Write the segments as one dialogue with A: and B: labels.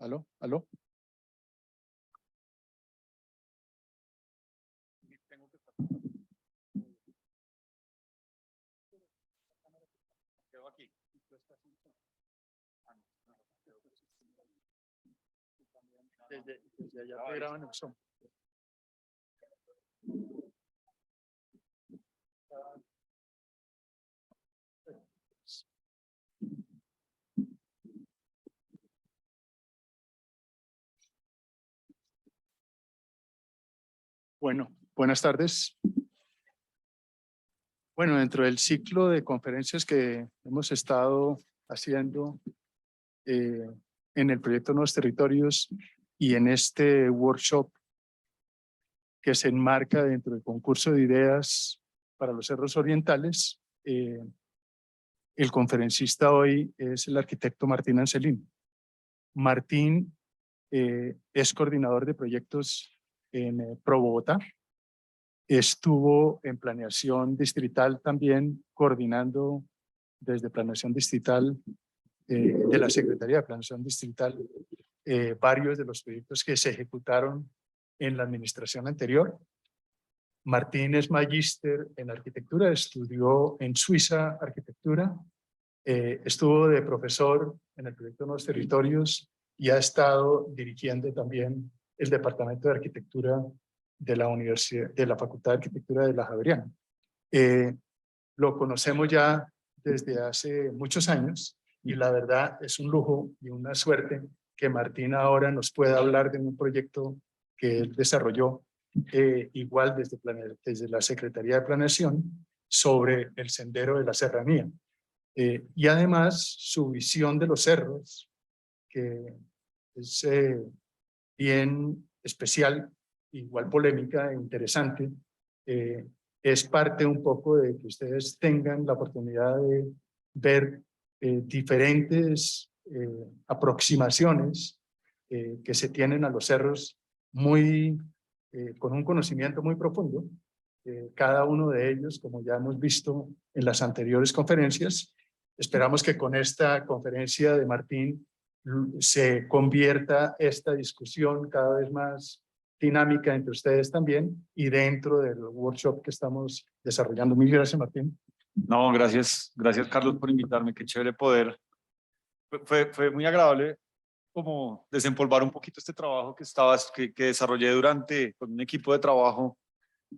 A: Aló, aló. Desde allá te graban el Zoom. Bueno, buenas tardes. Bueno, dentro del ciclo de conferencias que hemos estado haciendo en el proyecto Nuevos Territorios y en este workshop que se enmarca dentro del concurso de ideas para los cerros orientales, el conferencista hoy es el arquitecto Martín Ancelín. Martín es coordinador de proyectos en Pro Bogotá. Estuvo en planeación distrital también, coordinando desde planeación distrital de la Secretaría de Planeación Distrital varios de los proyectos que se ejecutaron en la administración anterior. Martín es magíster en arquitectura, estudió en Suiza arquitectura, estuvo de profesor en el proyecto Nuevos Territorios y ha estado dirigiendo también el Departamento de Arquitectura de la Universidad, de la Facultad de Arquitectura de la Javeriana. Lo conocemos ya desde hace muchos años y la verdad es un lujo y una suerte que Martín ahora nos pueda hablar de un proyecto que él desarrolló igual desde la Secretaría de Planeación sobre el sendero de la serranía. Y además su visión de los cerros, que es bien especial, igual polémica e interesante, es parte un poco de que ustedes tengan la oportunidad de ver diferentes aproximaciones que se tienen a los cerros con un conocimiento muy profundo. Cada uno de ellos, como ya hemos visto en las anteriores conferencias, esperamos que con esta conferencia de Martín se convierta esta discusión cada vez más dinámica entre ustedes también y dentro del workshop que estamos desarrollando. Mil gracias, Martín.
B: No, gracias Carlos por invitarme, qué chévere poder. Fue muy agradable como desempolvar un poquito este trabajo que desarrollé con un equipo de trabajo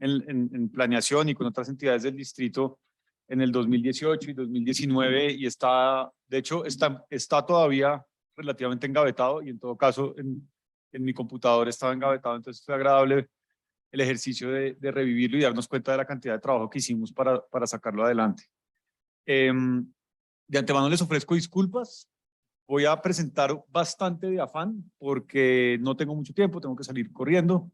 B: en planeación y con otras entidades del distrito en el 2018 y 2019 y de hecho está todavía relativamente engavetado y en todo caso en mi computador estaba engavetado, entonces fue agradable el ejercicio de revivirlo y darnos cuenta de la cantidad de trabajo que hicimos para sacarlo adelante. De antemano les ofrezco disculpas, voy a presentar bastante de afán porque no tengo mucho tiempo, tengo que salir corriendo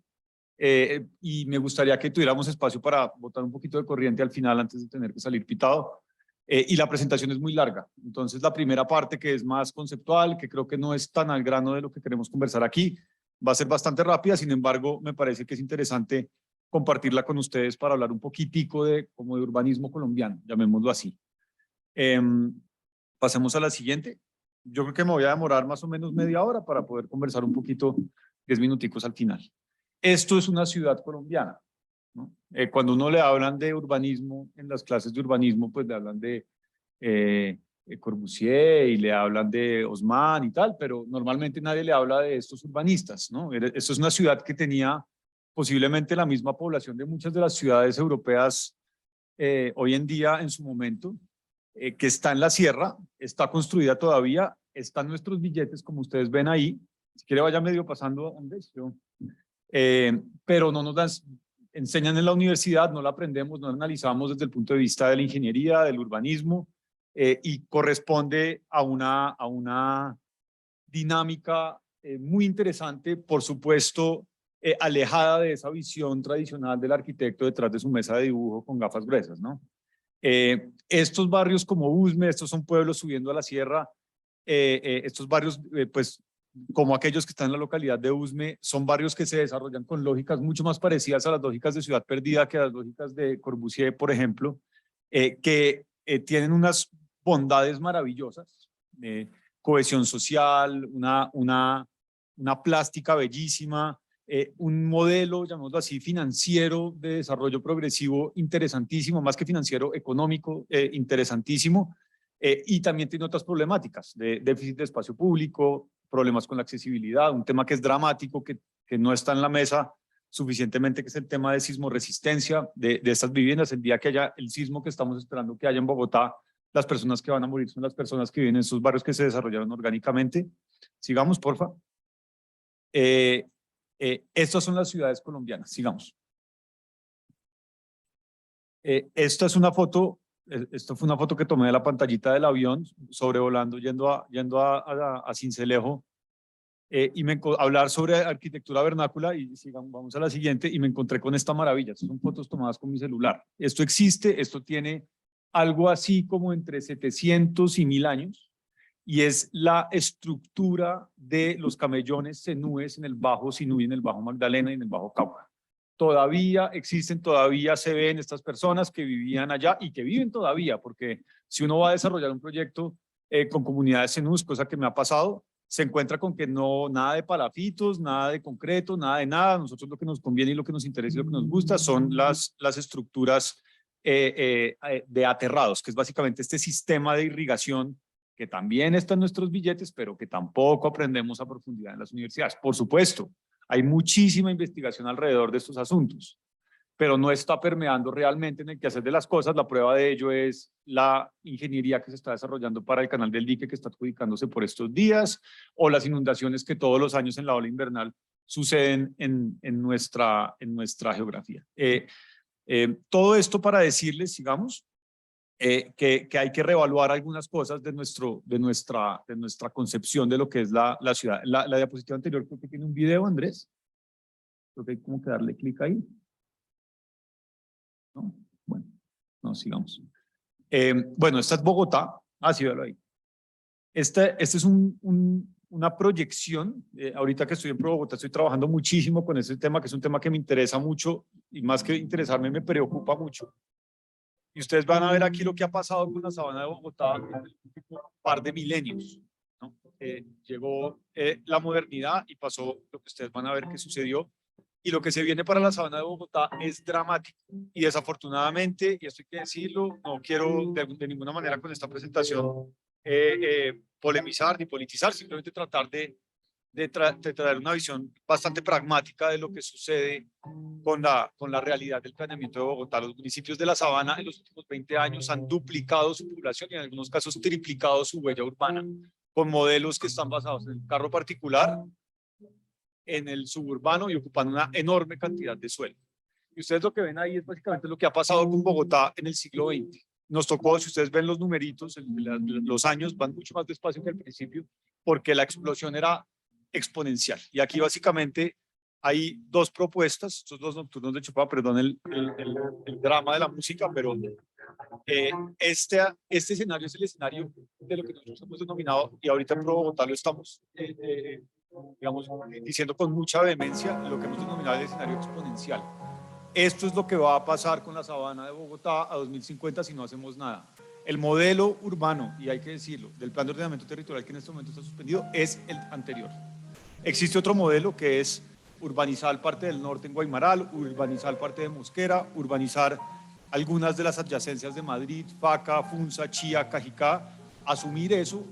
B: y me gustaría que tuviéramos espacio para botar un poquito de corriente al final antes de tener que salir pitado. Y la presentación es muy larga, entonces la primera parte, que es más conceptual, que creo que no es tan al grano de lo que queremos conversar aquí, va a ser bastante rápida. Sin embargo, me parece que es interesante compartirla con ustedes para hablar un poquitico como de urbanismo colombiano, llamémoslo así. Pasemos a la siguiente. Yo creo que me voy a demorar más o menos media hora para poder conversar un poquito, 10 minuticos al final. Esto es una ciudad colombiana, ¿no? Cuando uno le hablan de urbanismo, en las clases de urbanismo, pues le hablan de Corbusier y le hablan de Haussmann y tal, pero normalmente nadie le habla de estos urbanistas, ¿no? Esto es una ciudad que tenía posiblemente la misma población de muchas de las ciudades europeas hoy en día en su momento, que está en la sierra, está construida todavía, están nuestros billetes como ustedes ven ahí. Si quiere vaya medio pasando, Andrés, pero no nos enseñan en la universidad, no la aprendemos, no la analizamos desde el punto de vista de la ingeniería, del urbanismo, y corresponde a una dinámica muy interesante, por supuesto, alejada de esa visión tradicional del arquitecto detrás de su mesa de dibujo con gafas gruesas, ¿no? Estos barrios como Usme, estos son pueblos subiendo a la sierra, estos barrios, pues, como aquellos que están en la localidad de Usme, son barrios que se desarrollan con lógicas mucho más parecidas a las lógicas de Ciudad Perdida que a las lógicas de Corbusier, por ejemplo, que tienen unas bondades maravillosas, cohesión social, una una plástica bellísima, un modelo, llamémoslo así, financiero de desarrollo progresivo interesantísimo, más que financiero, económico, interesantísimo, y también tiene otras problemáticas de déficit de espacio público, problemas con la accesibilidad, un tema que es dramático, que no está en la mesa suficientemente, que es el tema de sismoresistencia de estas viviendas. El día que haya el sismo que estamos esperando que haya en Bogotá, las personas que van a morir son las personas que viven en esos barrios que se desarrollaron orgánicamente. Sigamos, porfa. Estas son las ciudades colombianas. Sigamos. Esta es una foto, esto fue una foto que tomé de la pantallita del avión, sobrevolando, yendo a Sincelejo, y hablar sobre arquitectura vernácula, y sigamos, vamos a la siguiente, y me encontré con esta maravilla. Estas son fotos tomadas con mi celular. Esto existe, esto tiene algo así como entre 700 y 1000 años, y es la estructura de los camellones cenúes en el Bajo Sinuy, en el Bajo Magdalena y en el Bajo Cauca. Todavía existen, todavía se ven estas personas que vivían allá y que viven todavía, porque si uno va a desarrollar un proyecto con comunidades cenús, cosa que me ha pasado, se encuentra con que no, nada de palafitos, nada de concreto, nada de nada. Nosotros lo que nos conviene y lo que nos interesa y lo que nos gusta son las estructuras de aterrados, que es básicamente este sistema de irrigación que también está en nuestros billetes, pero que tampoco aprendemos a profundidad en las universidades. Por supuesto, hay muchísima investigación alrededor de estos asuntos, pero no está permeando realmente en el quehacer de las cosas. La prueba de ello es la ingeniería que se está desarrollando para el canal del dique que está adjudicándose por estos días, o las inundaciones que todos los años en la ola invernal suceden en nuestra geografía. Todo esto para decirles, sigamos, que hay que reevaluar algunas cosas de nuestra concepción de lo que es la ciudad. La diapositiva anterior creo que tiene un video, Andrés. Creo que hay como que darle clic ahí. ¿No? Bueno, no, sigamos. Bueno, esta es Bogotá. Ah, sí, véalo ahí. Este es una proyección. Ahorita que estoy en Bogotá estoy trabajando muchísimo con ese tema, que es un tema que me interesa mucho y más que interesarme me preocupa mucho. Y ustedes van a ver aquí lo que ha pasado con la sabana de Bogotá en el último par de milenios, ¿no? Llegó la modernidad y pasó lo que ustedes van a ver que sucedió. Y lo que se viene para la sabana de Bogotá es dramático. Y desafortunadamente, y esto hay que decirlo, no quiero de ninguna manera con esta presentación polemizar ni politizar, simplemente tratar de traer una visión bastante pragmática de lo que sucede con la realidad del planeamiento de Bogotá. Los municipios de la sabana en los últimos 20 años han duplicado su población y en algunos casos triplicado su huella urbana, con modelos que están basados en el carro particular, en el suburbano y ocupando una enorme cantidad de suelo. Y ustedes lo que ven ahí es básicamente lo que ha pasado con Bogotá en el siglo XX. Nos tocó, si ustedes ven los numeritos, los años van mucho más despacio que al principio, porque la explosión era exponencial. Y aquí básicamente hay dos propuestas, estos dos nocturnos de Chopin, perdón el drama de la música, pero este escenario es el escenario de lo que nosotros hemos denominado, y ahorita en Pro Bogotá lo estamos digamos, diciendo con mucha vehemencia, lo que hemos denominado el escenario exponencial. Esto es lo que va a pasar con la sabana de Bogotá a 2050 si no hacemos nada. El modelo urbano, y hay que decirlo, del plan de ordenamiento territorial que en este momento está suspendido es el anterior. Existe otro modelo que es urbanizar parte del norte en Guaymaral, urbanizar parte de Mosquera, urbanizar algunas de las adyacencias de Madrid, Faca, Funza, Chía, Cajicá, asumir eso.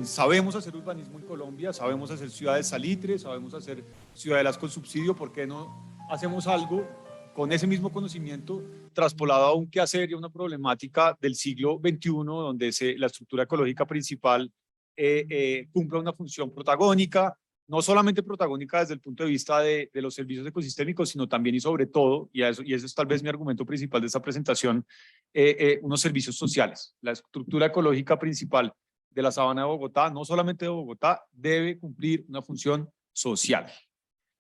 B: Sabemos hacer urbanismo en Colombia, sabemos hacer ciudades salitres, sabemos hacer ciudadelas con subsidio. ¿Por qué no hacemos algo con ese mismo conocimiento traspolado a un quehacer y a una problemática del siglo XXI, donde la estructura ecológica principal cumpla una función protagónica, no solamente protagónica desde el punto de vista de los servicios ecosistémicos, sino también y sobre todo, y eso es tal vez mi argumento principal de esta presentación, unos servicios sociales. La estructura ecológica principal de la sabana de Bogotá, no solamente de Bogotá, debe cumplir una función social.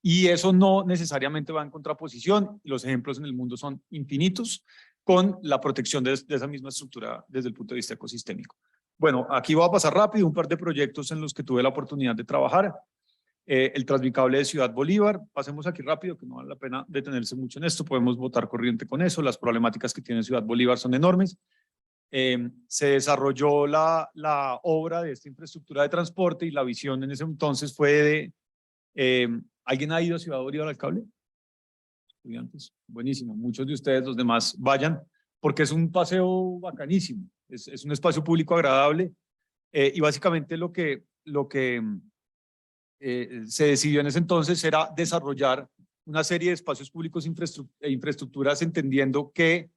B: Y eso no necesariamente va en contraposición, los ejemplos en el mundo son infinitos, con la protección de esa misma estructura desde el punto de vista ecosistémico. Bueno, aquí voy a pasar rápido un par de proyectos en los que tuve la oportunidad de trabajar. El Transmicable de Ciudad Bolívar, pasemos aquí rápido, que no vale la pena detenerse mucho en esto, podemos votar corriente con eso, las problemáticas que tiene Ciudad Bolívar son enormes. Se desarrolló la obra de esta infraestructura de transporte y la visión en ese entonces fue ¿Alguien ha ido a Ciudad Bolívar al cable? Estudiantes, buenísimo. Muchos de ustedes, los demás, vayan, porque es un paseo bacanísimo. Es un espacio público agradable. Y básicamente lo que se decidió en ese entonces era desarrollar una serie de espacios públicos e infraestructuras, entendiendo que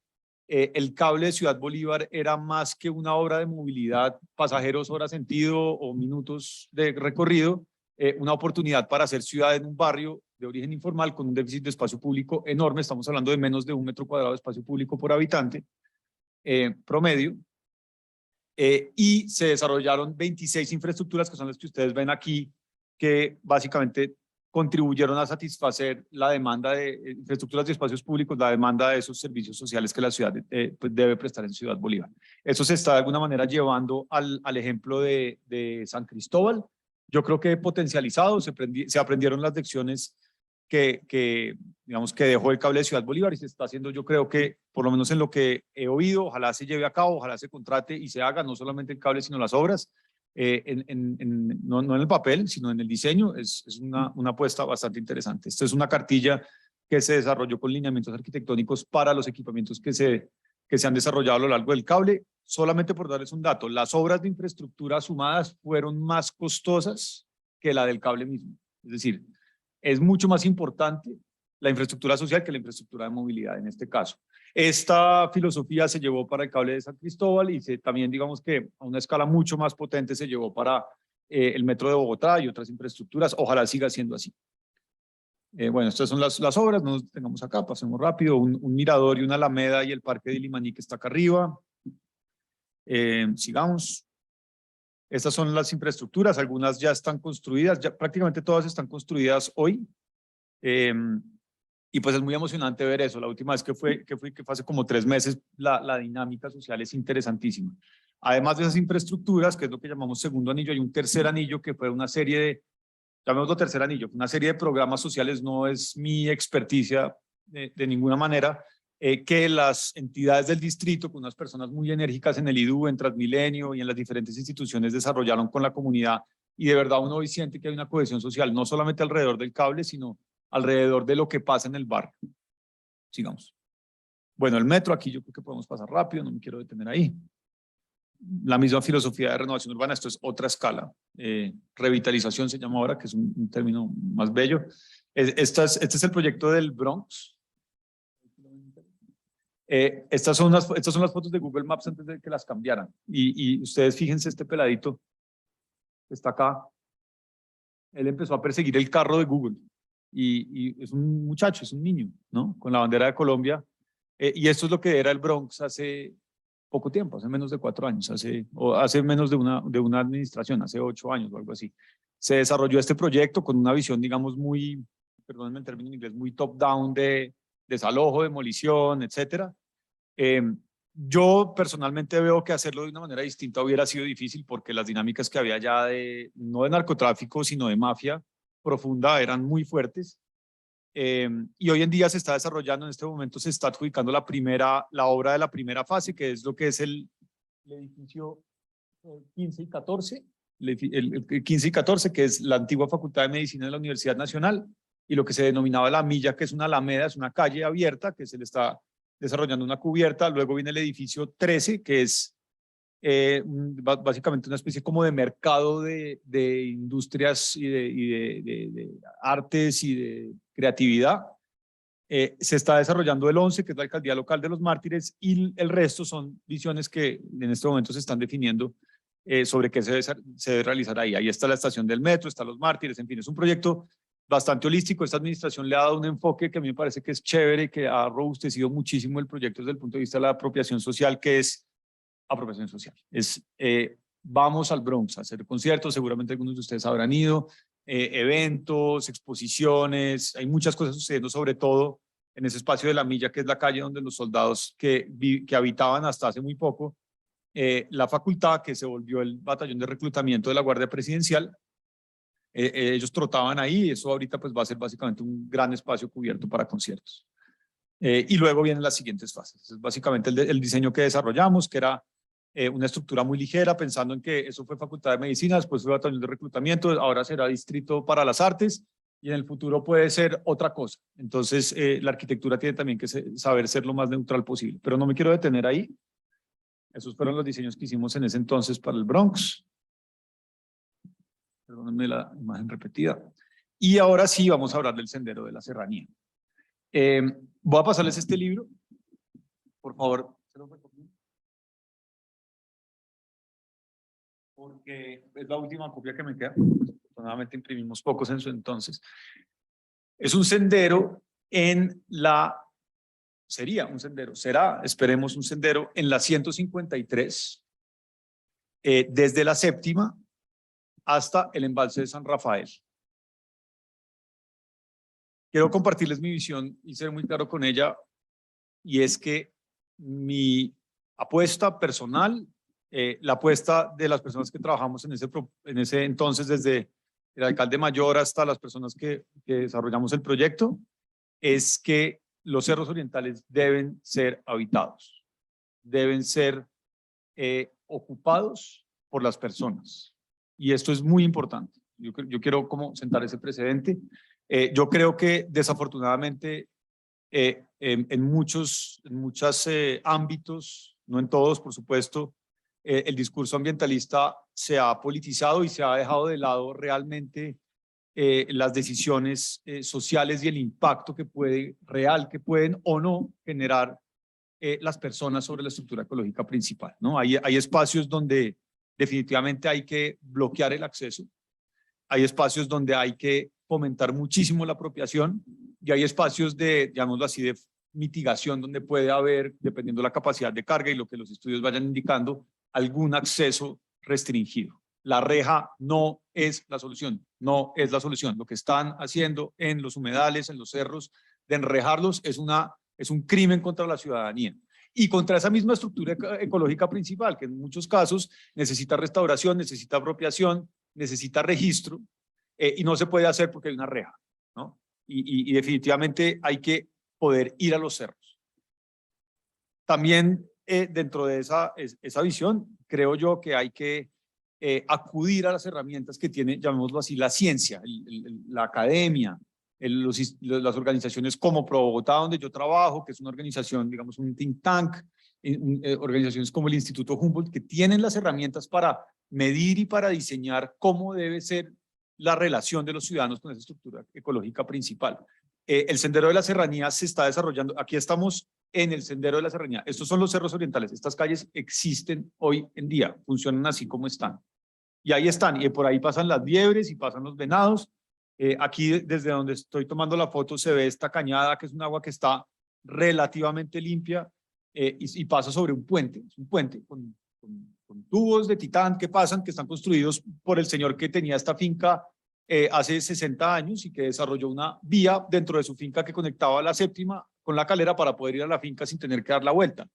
B: el cable de Ciudad Bolívar era más que una obra de movilidad, pasajeros, hora sentido o minutos de recorrido, una oportunidad para hacer ciudad en un barrio de origen informal con un déficit de espacio público enorme. Estamos hablando de menos de 1 metro cuadrado de espacio público por habitante promedio. Y se desarrollaron 26 infraestructuras, que son las que ustedes ven aquí, que básicamente contribuyeron a satisfacer la demanda de infraestructuras de espacios públicos, la demanda de esos servicios sociales que la ciudad pues debe prestar en Ciudad Bolívar. Eso se está de alguna manera llevando al ejemplo de San Cristóbal. Yo creo que potencializado, se aprendieron las lecciones digamos, que dejó el cable de Ciudad Bolívar y se está haciendo, yo creo que, por lo menos en lo que he oído, ojalá se lleve a cabo, ojalá se contrate y se haga, no solamente el cable, sino las obras, no en el papel, sino en el diseño. Es una apuesta bastante interesante. Esta es una cartilla que se desarrolló con lineamientos arquitectónicos para los equipamientos que se han desarrollado a lo largo del cable. Solamente por darles un dato, las obras de infraestructura sumadas fueron más costosas que la del cable mismo. Es decir, es mucho más importante la infraestructura social que la infraestructura de movilidad en este caso. Esta filosofía se llevó para el cable de San Cristóbal y también, digamos que a una escala mucho más potente, se llevó para el metro de Bogotá y otras infraestructuras. Ojalá siga siendo así. Bueno, estas son las obras, no nos tengamos acá, pasemos rápido. Un mirador y una alameda y el parque de Limaní que está acá arriba. Sigamos. Estas son las infraestructuras, algunas ya están construidas, ya prácticamente todas están construidas hoy. Y pues es muy emocionante ver eso. La última vez que fue hace como 3 meses, la dinámica social es interesantísima. Además de esas infraestructuras, que es lo que llamamos segundo anillo, hay un tercer anillo que fue una serie de, llamémoslo tercer anillo, una serie de programas sociales. No es mi experticia de ninguna manera, que las entidades del distrito, con unas personas muy enérgicas en el IDU, en Transmilenio y en las diferentes instituciones, desarrollaron con la comunidad, y de verdad uno hoy siente que hay una cohesión social, no solamente alrededor del cable, sino alrededor de lo que pasa en el barrio. Sigamos. Bueno, el metro, aquí yo creo que podemos pasar rápido, no me quiero detener ahí. La misma filosofía de renovación urbana, esto es otra escala. Revitalización se llama ahora, que es un término más bello. Este es el proyecto del Bronx. Estas son las fotos de Google Maps antes de que las cambiaran. Y ustedes fíjense, este peladito que está acá, él empezó a perseguir el carro de Google. Y es un muchacho, es un niño, ¿no? Con la bandera de Colombia. Y esto es lo que era el Bronx hace poco tiempo, hace menos de 4 años, hace menos de una administración, hace 8 años o algo así. Se desarrolló este proyecto con una visión, digamos, muy, perdónenme el término en inglés, muy top-down de desalojo, demolición, etcétera. Yo personalmente veo que hacerlo de una manera distinta hubiera sido difícil, porque las dinámicas que había ya no de narcotráfico, sino de mafia profunda, eran muy fuertes. Y hoy en día se está desarrollando, en este momento se está adjudicando la obra de la primera fase, que es lo que es el edificio 15 y 14, el 15 y 14, que es la antigua Facultad de Medicina de la Universidad Nacional, y lo que se denominaba la Milla, que es una alameda, es una calle abierta que se le está desarrollando una cubierta. Luego viene el edificio 13, que es básicamente una especie como de mercado de industrias y de artes y de creatividad. Se está desarrollando el 11, que es la alcaldía local de Los Mártires, y el resto son visiones que en este momento se están definiendo sobre qué se debe realizar ahí. Ahí está la estación del metro, está Los Mártires, en fin, es un proyecto bastante holístico. Esta administración le ha dado un enfoque que a mí me parece que es chévere, que ha robustecido muchísimo el proyecto desde el punto de vista de la apropiación social, que es apropiación social. Vamos al Bronx a hacer conciertos, seguramente algunos de ustedes habrán ido, eventos, exposiciones, hay muchas cosas sucediendo, sobre todo en ese espacio de la Milla, que es la calle donde los soldados que habitaban hasta hace muy poco la facultad, que se volvió el batallón de reclutamiento de la Guardia Presidencial. Ellos trotaban ahí, y eso ahorita pues va a ser básicamente un gran espacio cubierto para conciertos. Y luego vienen las siguientes fases. Es básicamente el diseño que desarrollamos, que era una estructura muy ligera, pensando en que eso fue Facultad de Medicina, después fue batallón de reclutamiento, ahora será Distrito para las Artes, y en el futuro puede ser otra cosa. Entonces, la arquitectura tiene también que saber ser lo más neutral posible. Pero no me quiero detener ahí. Esos fueron los diseños que hicimos en ese entonces para el Bronx. Perdónenme la imagen repetida. Y ahora sí vamos a hablar del Sendero de la Serranía. Voy a pasarles este libro. Por favor, ¿se lo recomiendo? Porque es la última copia que me queda. Afortunadamente imprimimos pocos en su entonces. Es un sendero en la... Sería un sendero, será, esperemos, un sendero en la 153, desde la séptima hasta el embalse de San Rafael. Quiero compartirles mi visión y ser muy claro con ella, y es que mi apuesta personal, la apuesta de las personas que trabajamos en ese entonces, desde el alcalde mayor hasta las personas que desarrollamos el proyecto, es que los cerros orientales deben ser habitados, deben ser ocupados por las personas. Y esto es muy importante. Yo quiero como sentar ese precedente. Yo creo que desafortunadamente en muchos ámbitos, no en todos, por supuesto, el discurso ambientalista se ha politizado y se ha dejado de lado realmente las decisiones sociales y el impacto real que pueden o no generar las personas sobre la estructura ecológica principal, ¿no? Hay espacios donde definitivamente hay que bloquear el acceso, hay espacios donde hay que fomentar muchísimo la apropiación y hay espacios de, llamémoslo así, de mitigación donde puede haber, dependiendo de la capacidad de carga y lo que los estudios vayan indicando, algún acceso restringido. La reja no es la solución, no es la solución. Lo que están haciendo en los humedales, en los cerros, de enrejarlos es un crimen contra la ciudadanía y contra esa misma estructura ecológica principal, que en muchos casos necesita restauración, necesita apropiación, necesita registro, y no se puede hacer porque hay una reja, ¿no? Y definitivamente hay que poder ir a los cerros. También dentro de esa visión, creo yo que hay que acudir a las herramientas que tiene, llamémoslo así, la ciencia, la academia, las organizaciones como Pro Bogotá, donde yo trabajo, que es una organización, digamos, un think tank, organizaciones como el Instituto Humboldt, que tienen las herramientas para medir y para diseñar cómo debe ser la relación de los ciudadanos con esa estructura ecológica principal. El Sendero de la Serranía se está desarrollando, aquí estamos en el Sendero de la Serranía, estos son los cerros orientales, estas calles existen hoy en día, funcionan así como están. Y ahí están, y por ahí pasan las liebres y pasan los venados. Aquí desde donde estoy tomando la foto se ve esta cañada, que es un agua que está relativamente limpia y pasa sobre un puente, es un puente con tubos de titán que pasan, que están construidos por el señor que tenía esta finca hace 60 años y que desarrolló una vía dentro de su finca que conectaba la séptima con la calera para poder ir a la finca sin tener que dar la vuelta.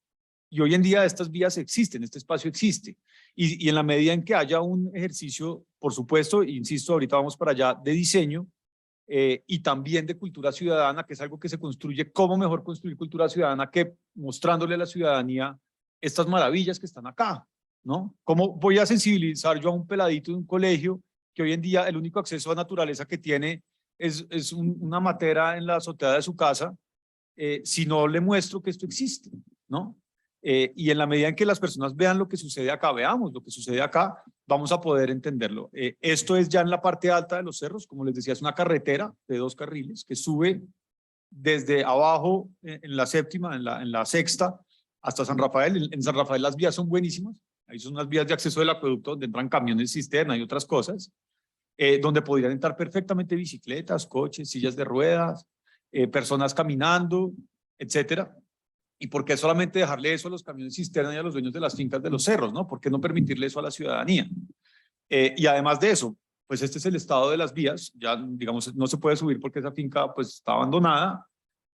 B: Y hoy en día estas vías existen, este espacio existe. Y en la medida en que haya un ejercicio, por supuesto, insisto, ahorita vamos para allá, de diseño y también de cultura ciudadana, que es algo que se construye, cómo mejor construir cultura ciudadana que mostrándole a la ciudadanía estas maravillas que están acá, ¿no? ¿Cómo voy a sensibilizar yo a un peladito de un colegio que hoy en día el único acceso a naturaleza que tiene es una matera en la azotea de su casa, si no le muestro que esto existe, ¿no? Y en la medida en que las personas vean lo que sucede acá, veamos lo que sucede acá, vamos a poder entenderlo. Esto es ya en la parte alta de los cerros, como les decía, es una carretera de 2 carriles que sube desde abajo en la séptima, en la sexta, hasta San Rafael. En San Rafael las vías son buenísimas, ahí son unas vías de acceso del acueducto donde entran camiones cisterna y otras cosas, donde podrían entrar perfectamente bicicletas, coches, sillas de ruedas, personas caminando, etcétera. ¿Y por qué solamente dejarle eso a los camiones cisterna y a los dueños de las fincas de los cerros, ¿no? ¿Por qué no permitirle eso a la ciudadanía? Y además de eso, pues este es el estado de las vías, ya digamos no se puede subir porque esa finca pues está abandonada,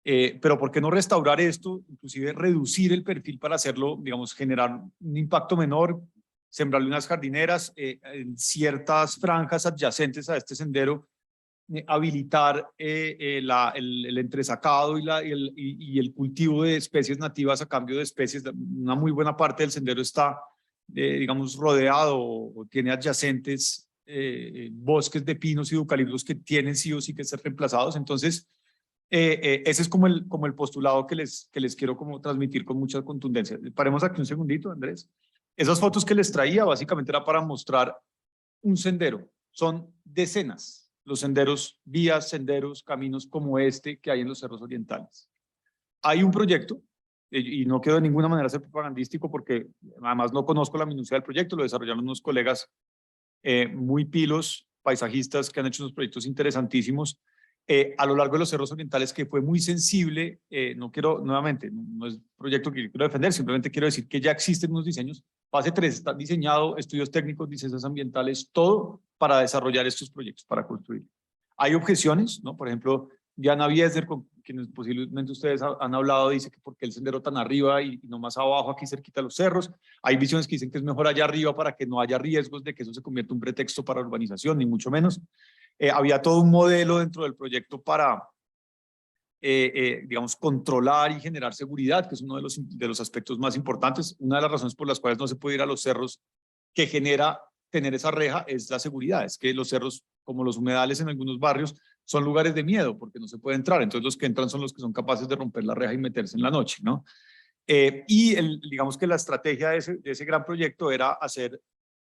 B: pero ¿por qué no restaurar esto, inclusive reducir el perfil para hacerlo, digamos, generar un impacto menor, sembrarle unas jardineras en ciertas franjas adyacentes a este sendero, habilitar el entresacado y el cultivo de especies nativas a cambio de especies? Una muy buena parte del sendero está, digamos, rodeado o tiene adyacentes bosques de pinos y eucaliptos que tienen sí o sí que ser reemplazados. Entonces, ese es como el postulado que les quiero como transmitir con mucha contundencia. Paremos aquí un segundito, Andrés. Esas fotos que les traía básicamente era para mostrar un sendero. Son decenas los senderos, vías, senderos, caminos como este que hay en los cerros orientales. Hay un proyecto, y no quiero de ninguna manera ser propagandístico porque además no conozco la minucia del proyecto, lo desarrollaron unos colegas muy pilos, paisajistas que han hecho unos proyectos interesantísimos a lo largo de los cerros orientales, que fue muy sensible. No quiero, nuevamente, no es un proyecto que quiero defender, simplemente quiero decir que ya existen unos diseños. Fase 3 está diseñado, estudios técnicos, licencias ambientales, todo para desarrollar estos proyectos, para construir. Hay objeciones, ¿no? Por ejemplo, Diana Biesder, con quienes posiblemente ustedes han hablado, dice que por qué el sendero tan arriba y no más abajo, aquí cerquita de los cerros. Hay visiones que dicen que es mejor allá arriba para que no haya riesgos de que eso se convierta en un pretexto para urbanización, ni mucho menos. Había todo un modelo dentro del proyecto para, digamos, controlar y generar seguridad, que es uno de los aspectos más importantes. Una de las razones por las cuales no se puede ir a los cerros que genera tener esa reja es la seguridad. Es que los cerros, como los humedales en algunos barrios, son lugares de miedo porque no se puede entrar. Entonces los que entran son los que son capaces de romper la reja y meterse en la noche, ¿no? Digamos que la estrategia de ese gran proyecto era hacer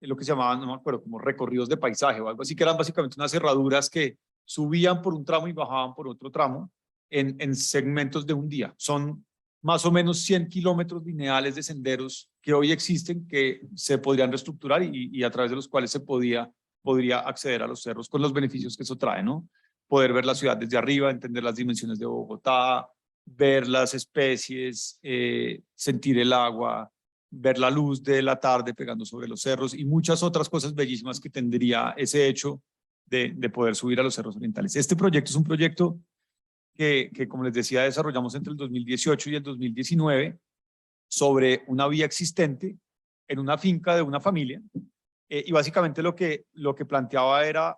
B: lo que se llamaban, no me acuerdo, como recorridos de paisaje o algo así, que eran básicamente unas cerraduras que subían por un tramo y bajaban por otro tramo en segmentos de un día. Son más o menos 100 kilómetros lineales de senderos que hoy existen, que se podrían reestructurar y a través de los cuales se podría acceder a los cerros con los beneficios que eso trae, ¿no? Poder ver la ciudad desde arriba, entender las dimensiones de Bogotá, ver las especies, sentir el agua, ver la luz de la tarde pegando sobre los cerros y muchas otras cosas bellísimas que tendría ese hecho de poder subir a los cerros orientales. Este proyecto es un proyecto que, como les decía, desarrollamos entre el 2018 y el 2019 sobre una vía existente en una finca de una familia, y básicamente lo que planteaba era,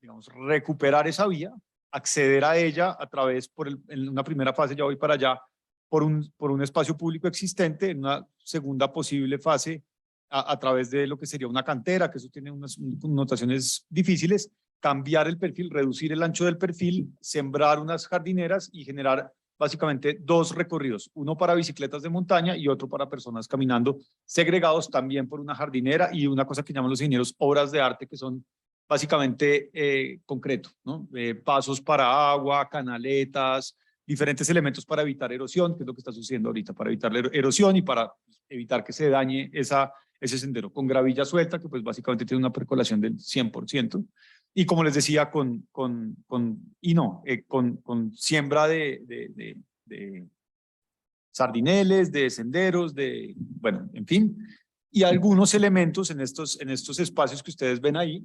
B: digamos, recuperar esa vía, acceder a ella a través, en una primera fase, ya voy para allá, por un espacio público existente, en una segunda posible fase a través de lo que sería una cantera, que eso tiene unas connotaciones difíciles, cambiar el perfil, reducir el ancho del perfil, sembrar unas jardineras y generar básicamente dos recorridos, uno para bicicletas de montaña y otro para personas caminando, segregados también por una jardinera y una cosa que llaman los ingenieros obras de arte, que son básicamente concreto, ¿no? Pasos para agua, canaletas, diferentes elementos para evitar erosión, que es lo que está sucediendo ahorita, para evitar la erosión y para evitar que se dañe ese sendero, con gravilla suelta, que pues básicamente tiene una percolación del 100%, y como les decía, con siembra de sardineles, de senderos, bueno, en fin, y algunos elementos en estos espacios que ustedes ven ahí,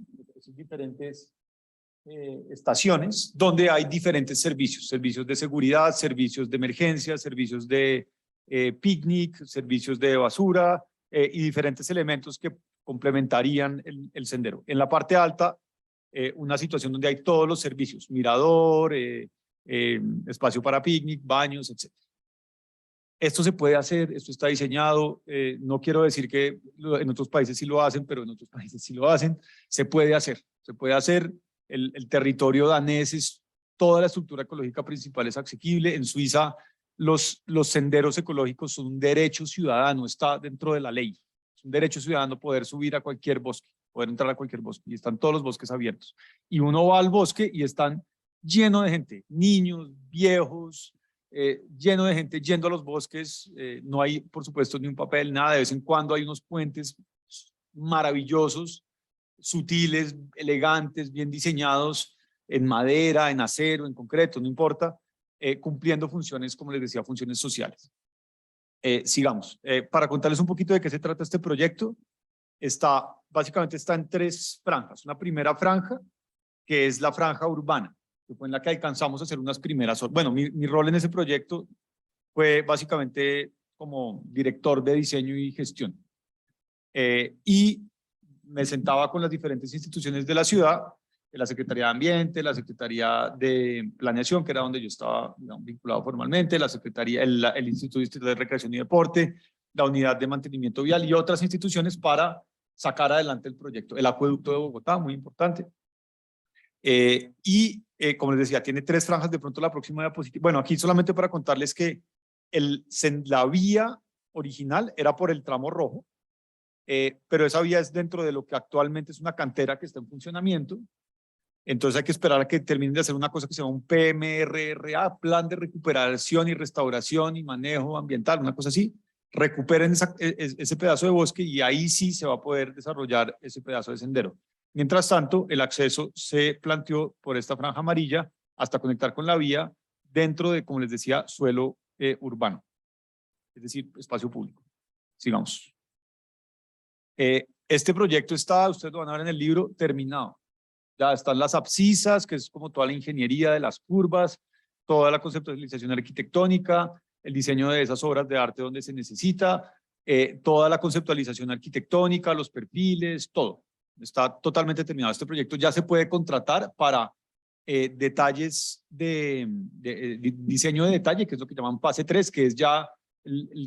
B: diferentes estaciones, donde hay diferentes servicios de seguridad, servicios de emergencia, servicios de picnic, servicios de basura y diferentes elementos que complementarían el sendero. En la parte alta, una situación donde hay todos los servicios, mirador, espacio para picnic, baños, etc. Esto se puede hacer, esto está diseñado, no quiero decir que en otros países sí lo hacen, pero en otros países sí lo hacen, se puede hacer, el territorio danés toda la estructura ecológica principal es asequible, en Suiza los senderos ecológicos son un derecho ciudadano, está dentro de la ley, es un derecho ciudadano poder subir a cualquier bosque, poder entrar a cualquier bosque, y están todos los bosques abiertos, y uno va al bosque y están lleno de gente, niños, viejos, lleno de gente yendo a los bosques, no hay por supuesto ni un papel, nada, de vez en cuando hay unos puentes maravillosos, sutiles, elegantes, bien diseñados, en madera, en acero, en concreto, no importa, cumpliendo funciones, como les decía, funciones sociales. Sigamos. Para contarles un poquito de qué se trata este proyecto, básicamente está en tres franjas. Una primera franja, que es la franja urbana, que fue en la que alcanzamos a hacer unas primeras. Bueno, mi rol en ese proyecto fue básicamente como director de diseño y gestión. Y me sentaba con las diferentes instituciones de la ciudad, la Secretaría de Ambiente, la Secretaría de Planeación, que era donde yo estaba, digamos, vinculado formalmente, la Secretaría, el Instituto Distrital de Recreación y Deporte, la Unidad de Mantenimiento Vial y otras instituciones para sacar adelante el proyecto. El acueducto de Bogotá, muy importante. Como les decía, tiene 3 franjas. De pronto la próxima diapositiva. Bueno, aquí solamente para contarles que la vía original era por el tramo rojo, pero esa vía es dentro de lo que actualmente es una cantera que está en funcionamiento. Entonces hay que esperar a que terminen de hacer una cosa que se llama un PMRRA, Plan de Recuperación y Restauración y Manejo Ambiental, una cosa así. Recuperen ese pedazo de bosque y ahí sí se va a poder desarrollar ese pedazo de sendero. Mientras tanto, el acceso se planteó por esta franja amarilla hasta conectar con la vía dentro de, como les decía, suelo urbano, es decir, espacio público. Sigamos. Este proyecto está, ustedes lo van a ver en el libro, terminado. Ya están las abscisas, que es como toda la ingeniería de las curvas, toda la conceptualización arquitectónica, el diseño de esas obras de arte donde se necesita, toda la conceptualización arquitectónica, los perfiles, todo. Está totalmente terminado. Este proyecto ya se puede contratar para detalles de diseño de detalle, que es lo que llaman fase 3, que es ya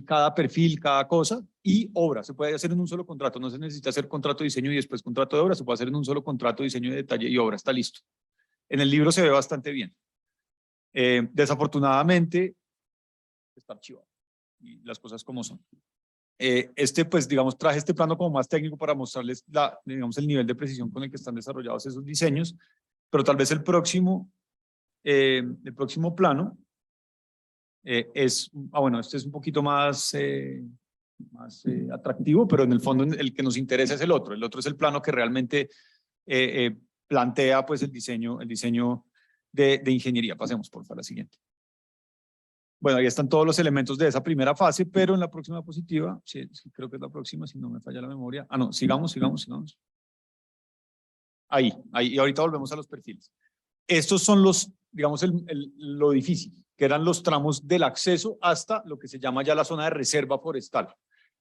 B: cada perfil, cada cosa, y obra. Se puede hacer en un solo contrato, no se necesita hacer contrato de diseño y después contrato de obra, se puede hacer en un solo contrato, diseño de detalle y obra, está listo. En el libro se ve bastante bien. Desafortunadamente, está archivado, y las cosas como son. Pues, digamos, traje este plano como más técnico para mostrarles, digamos, el nivel de precisión con el que están desarrollados esos diseños, pero tal vez el próximo plano bueno, este es un poquito más atractivo, pero en el fondo el que nos interesa es el otro. El otro es el plano que realmente plantea pues el diseño de ingeniería. Pasemos por favor a la siguiente. Bueno, ahí están todos los elementos de esa primera fase, pero en la próxima diapositiva, sí, creo que es la próxima, si no me falla la memoria. Ah, no, sigamos. Ahí, y ahorita volvemos a los perfiles. Estos son los, digamos, lo difícil, que eran los tramos del acceso hasta lo que se llama ya la zona de reserva forestal,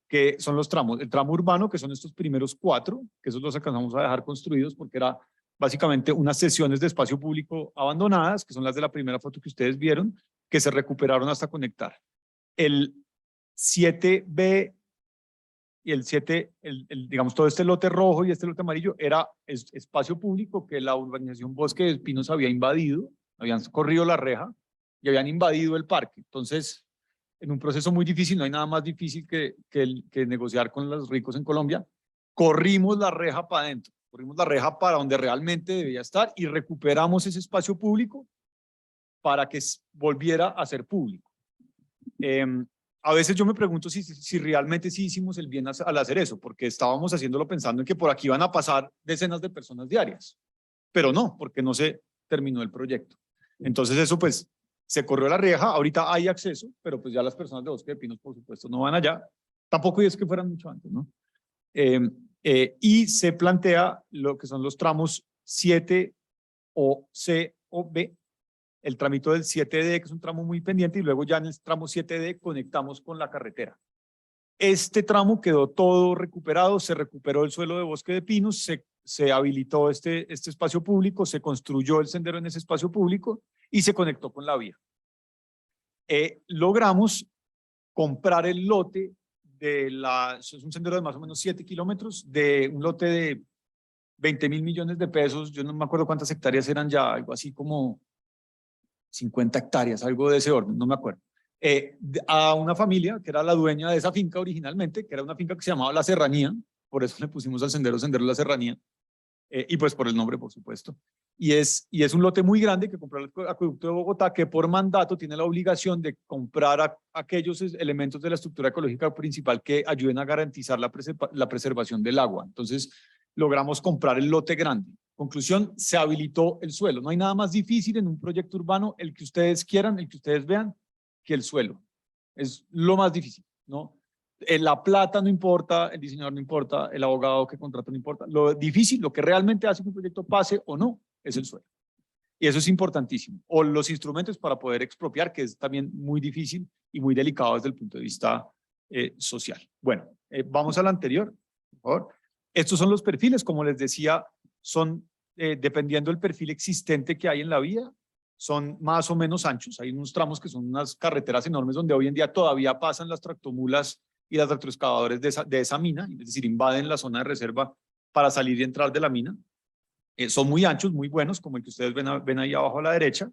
B: que son los tramos, el tramo urbano, que son estos primeros 4, que esos los alcanzamos a dejar construidos porque era básicamente unas secciones de espacio público abandonadas, que son las de la primera foto que ustedes vieron, que se recuperaron hasta conectar. El 7B y el 7, digamos, todo este lote rojo y este lote amarillo era espacio público que la urbanización Bosque de Pinos había invadido, habían corrido la reja y habían invadido el parque. Entonces, en un proceso muy difícil, no hay nada más difícil que negociar con los ricos en Colombia, corrimos la reja para adentro, corrimos la reja para donde realmente debía estar y recuperamos ese espacio público para que volviera a ser público. A veces yo me pregunto si realmente sí hicimos el bien al hacer eso, porque estábamos haciéndolo pensando en que por aquí van a pasar decenas de personas diarias, pero no, porque no se terminó el proyecto. Entonces eso pues se corrió la reja, ahorita hay acceso, pero pues ya las personas de Bosque de Pinos por supuesto no van allá, tampoco es que fueran mucho antes, ¿no? Y se plantea lo que son los tramos 7 o C o B, el tramito del 7D, que es un tramo muy pendiente, y luego ya en el tramo 7D conectamos con la carretera. Este tramo quedó todo recuperado, se recuperó el suelo de Bosque de Pinos, se habilitó este espacio público, se construyó el sendero en ese espacio público y se conectó con la vía. Logramos comprar el lote es un sendero de más o menos 7 kilómetros, de un lote de 20.000 millones de pesos, yo no me acuerdo cuántas hectáreas eran ya, algo así como 50 hectáreas, algo de ese orden, no me acuerdo, a una familia que era la dueña de esa finca originalmente, que era una finca que se llamaba La Serranía, por eso le pusimos al sendero La Serranía, y pues por el nombre, por supuesto. Y es un lote muy grande que compró el Acueducto de Bogotá, que por mandato tiene la obligación de comprar aquellos elementos de la estructura ecológica principal que ayuden a garantizar la preservación del agua. Entonces, logramos comprar el lote grande. Conclusión, se habilitó el suelo. No hay nada más difícil en un proyecto urbano, el que ustedes quieran, el que ustedes vean, que el suelo. Es lo más difícil, ¿no? La plata no importa, el diseñador no importa, el abogado que contrata no importa. Lo difícil, lo que realmente hace que un proyecto pase o no, es el suelo. Y eso es importantísimo. O los instrumentos para poder expropiar, que es también muy difícil y muy delicado desde el punto de vista social. Bueno, vamos al anterior, por favor. Estos son los perfiles, como les decía, son, dependiendo del perfil existente que hay en la vía, son más o menos anchos. Hay unos tramos que son unas carreteras enormes donde hoy en día todavía pasan las tractomulas y las retroexcavadores de esa mina, es decir, invaden la zona de reserva para salir y entrar de la mina. Son muy anchos, muy buenos, como el que ustedes ven ahí abajo a la derecha.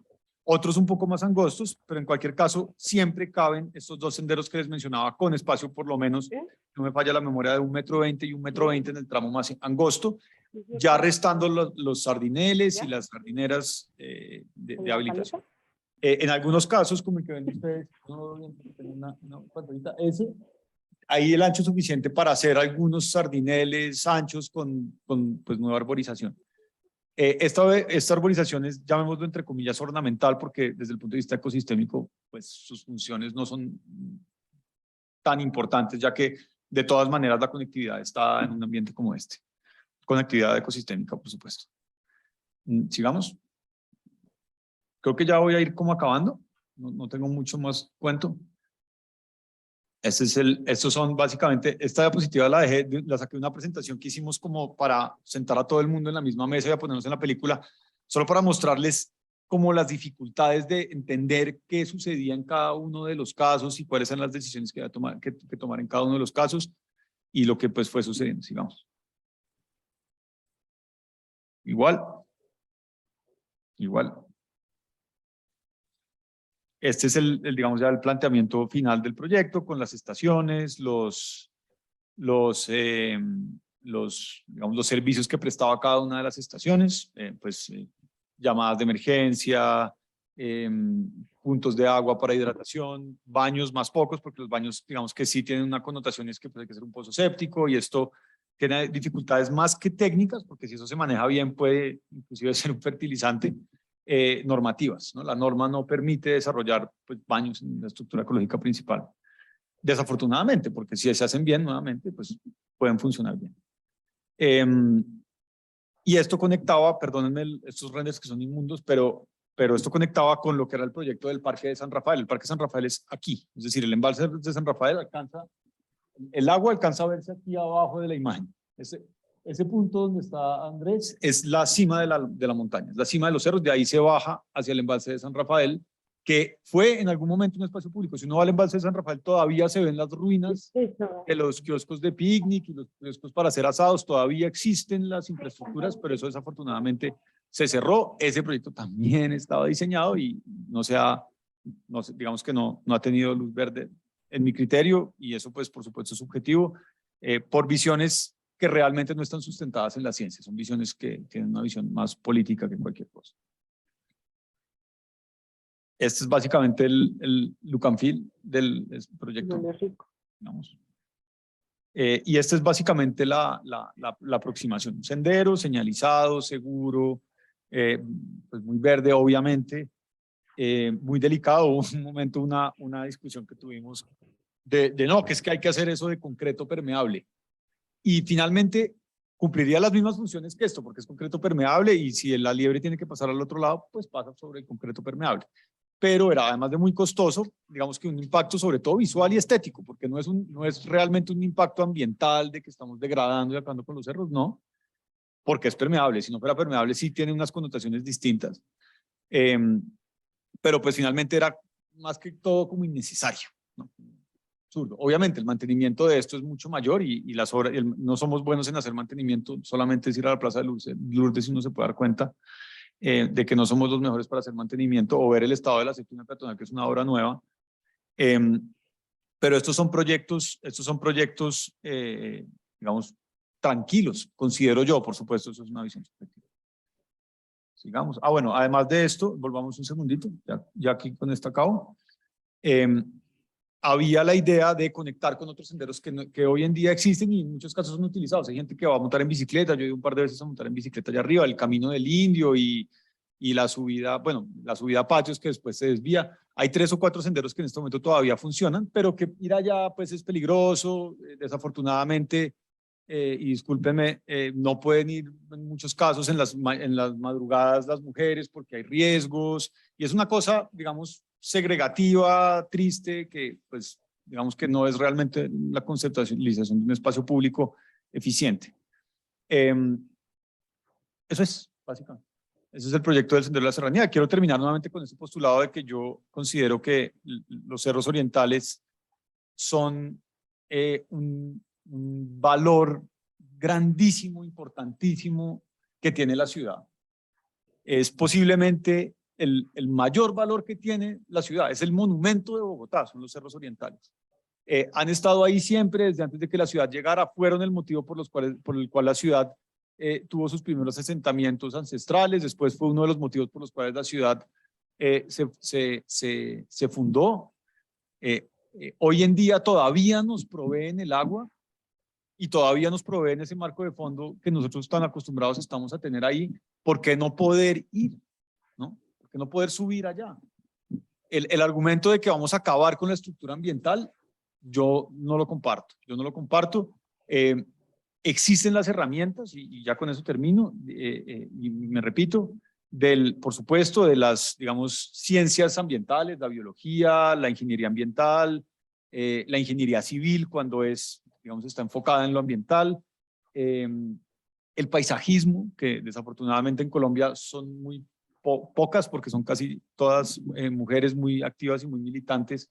B: Otros un poco más angostos, pero en cualquier caso siempre caben estos dos senderos que les mencionaba con espacio por lo menos, no me falla la memoria, de 1,20 m y 1,20 m en el tramo más angosto, ya restando los sardineles y las sardineras de habilitación. En algunos casos, como el que ven ustedes, ahí el ancho es suficiente para hacer algunos sardineles anchos con pues, nueva arborización. Esta arborización es, llamémoslo entre comillas, ornamental, porque desde el punto de vista ecosistémico, pues sus funciones no son tan importantes, ya que de todas maneras la conectividad está en un ambiente como este. Conectividad ecosistémica, por supuesto. Sigamos. Creo que ya voy a ir como acabando. No tengo mucho más cuento. Estos son básicamente, esta diapositiva la saqué de una presentación que hicimos como para sentar a todo el mundo en la misma mesa y a ponernos en la película, solo para mostrarles como las dificultades de entender qué sucedía en cada uno de los casos y cuáles eran las decisiones que había que tomar en cada uno de los casos y lo que pues fue sucediendo. Sigamos. Igual. Este es digamos ya el planteamiento final del proyecto con las estaciones, digamos, los servicios que prestaba cada una de las estaciones, llamadas de emergencia, puntos de agua para hidratación, baños más pocos, porque los baños digamos que sí tienen una connotación, es que pues, hay que hacer un pozo séptico y esto tiene dificultades más que técnicas, porque si eso se maneja bien puede inclusive ser un fertilizante. Normativas, ¿no? La norma no permite desarrollar pues, baños en la estructura ecológica principal. Desafortunadamente, porque si se hacen bien nuevamente, pues pueden funcionar bien. Y esto conectaba, perdónenme estos renders que son inmundos, pero esto conectaba con lo que era el proyecto del Parque de San Rafael. El Parque de San Rafael es aquí, es decir, el embalse de San Rafael el agua alcanza a verse aquí abajo de la imagen. Ese punto donde está Andrés es la cima de la montaña, es la cima de los cerros, de ahí se baja hacia el embalse de San Rafael, que fue en algún momento un espacio público. Si uno va al embalse de San Rafael todavía se ven las ruinas de los kioscos de picnic y los kioscos para hacer asados, todavía existen las infraestructuras, pero eso desafortunadamente se cerró. Ese proyecto también estaba diseñado y digamos que no ha tenido luz verde en mi criterio, y eso pues por supuesto es subjetivo, por visiones que realmente no están sustentadas en la ciencia, son visiones que tienen una visión más política que cualquier cosa. Este es básicamente el look and feel del proyecto. Digamos. Y esta es básicamente la aproximación. Sendero, señalizado, seguro, pues muy verde obviamente, muy delicado. Hubo un momento una discusión que tuvimos no, que es que hay que hacer eso de concreto permeable. Y finalmente cumpliría las mismas funciones que esto, porque es concreto permeable y si la liebre tiene que pasar al otro lado, pues pasa sobre el concreto permeable. Pero era además de muy costoso, digamos que un impacto sobre todo visual y estético, porque no es realmente un impacto ambiental de que estamos degradando y acabando con los cerros, no, porque es permeable. Si no fuera permeable sí tiene unas connotaciones distintas. Pero pues finalmente era más que todo como innecesario, ¿no? Absurdo. Obviamente el mantenimiento de esto es mucho mayor y las obras, no somos buenos en hacer mantenimiento, solamente es ir a la Plaza de Lourdes y uno se puede dar cuenta de que no somos los mejores para hacer mantenimiento o ver el estado de la aceituna peatonal, que es una obra nueva. Pero estos son proyectos, digamos, tranquilos, considero yo, por supuesto, eso es una visión subjetiva. Sigamos. Bueno, además de esto, volvamos un segundito, ya aquí con esto acabo. Había la idea de conectar con otros senderos que hoy en día existen y en muchos casos son utilizados. Hay gente que va a montar en bicicleta, yo he ido un par de veces a montar en bicicleta allá arriba, el Camino del Indio y la subida, bueno, la subida a patios que después se desvía. Hay 3 o 4 senderos que en este momento todavía funcionan, pero que ir allá pues es peligroso, desafortunadamente, y discúlpenme, no pueden ir en muchos casos en las madrugadas las mujeres porque hay riesgos y es una cosa, digamos, segregativa, triste, que pues digamos que no es realmente la conceptualización de un espacio público eficiente. Eso es, básicamente. Ese es el proyecto del Sendero de la Serranía. Quiero terminar nuevamente con este postulado de que yo considero que los cerros orientales son un valor grandísimo, importantísimo que tiene la ciudad. Es posiblemente el mayor valor que tiene la ciudad, es el monumento de Bogotá, son los cerros orientales. Han estado ahí siempre, desde antes de que la ciudad llegara, fueron el motivo por el cual la ciudad tuvo sus primeros asentamientos ancestrales, después fue uno de los motivos por los cuales la ciudad se fundó. Hoy en día todavía nos proveen el agua y todavía nos proveen ese marco de fondo que nosotros tan acostumbrados estamos a tener ahí. ¿Por qué no poder ir? ¿No? ¿Por qué no poder subir allá? El argumento de que vamos a acabar con la estructura ambiental, yo no lo comparto. Yo no lo comparto. Existen las herramientas, y ya con eso termino, y me repito, por supuesto, de las, digamos, ciencias ambientales, la biología, la ingeniería ambiental, la ingeniería civil cuando digamos, está enfocada en lo ambiental, el paisajismo, que desafortunadamente en Colombia son muy pocas, porque son casi todas mujeres muy activas y muy militantes,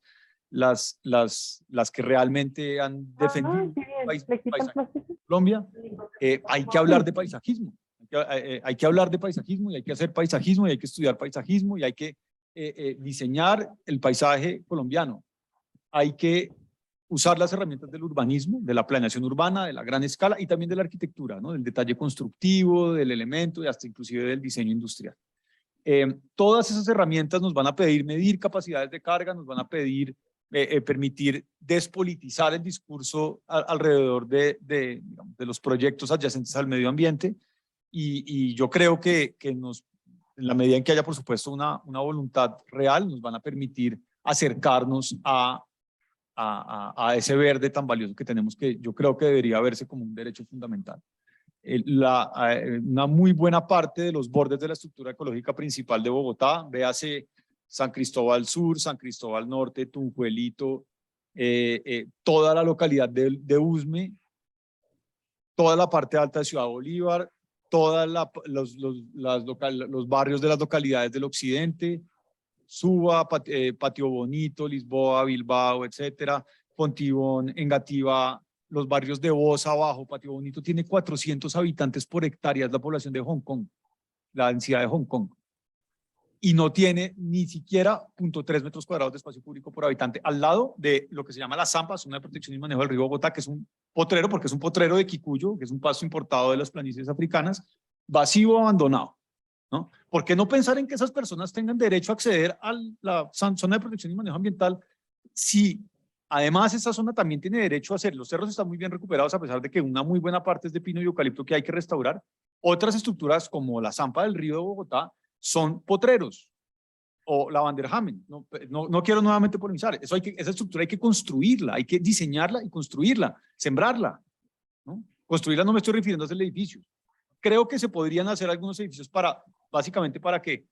B: las que realmente han defendido paisaje en Colombia. Hay que hablar de paisajismo. Hay que hablar de paisajismo y hay que hacer paisajismo y hay que estudiar paisajismo y hay que diseñar el paisaje colombiano. Hay que usar las herramientas del urbanismo, de la planeación urbana, de la gran escala y también de la arquitectura, ¿no? Del detalle constructivo, del elemento y hasta inclusive del diseño industrial. Todas esas herramientas nos van a pedir medir capacidades de carga, nos van a pedir permitir despolitizar el discurso alrededor de los proyectos adyacentes al medio ambiente. Y yo creo que en la medida en que haya, por supuesto, una voluntad real, nos van a permitir acercarnos a ese verde tan valioso que tenemos, que yo creo que debería verse como un derecho fundamental. Una muy buena parte de los bordes de la estructura ecológica principal de Bogotá, véase San Cristóbal Sur, San Cristóbal Norte, Tunjuelito, toda la localidad de Usme, toda la parte alta de Ciudad Bolívar, todos los barrios de las localidades del occidente, Suba, Patio Bonito, Lisboa, Bilbao, etcétera, Fontibón, Engativá, los barrios de Bosa abajo. Patio Bonito tiene 400 habitantes por hectárea, es la población de Hong Kong, la densidad de Hong Kong, y no tiene ni siquiera 0.3 metros cuadrados de espacio público por habitante, al lado de lo que se llama la Zampa, zona de protección y manejo del río Bogotá, que es un potrero, porque es un potrero de Quicuyo, que es un pasto importado de las planicies africanas, vacío, abandonado, ¿no? ¿Por qué no pensar en que esas personas tengan derecho a acceder a la zona de protección y manejo ambiental si además esa zona también tiene derecho a hacer? Los cerros están muy bien recuperados a pesar de que una muy buena parte es de pino y eucalipto que hay que restaurar. Otras estructuras como la Zampa del río de Bogotá son potreros, o la Vanderhamen. No quiero nuevamente polemizar. Esa estructura hay que construirla, hay que diseñarla y construirla, sembrarla, ¿no? Construirla no me estoy refiriendo a hacer edificios. Creo que se podrían hacer algunos edificios básicamente para que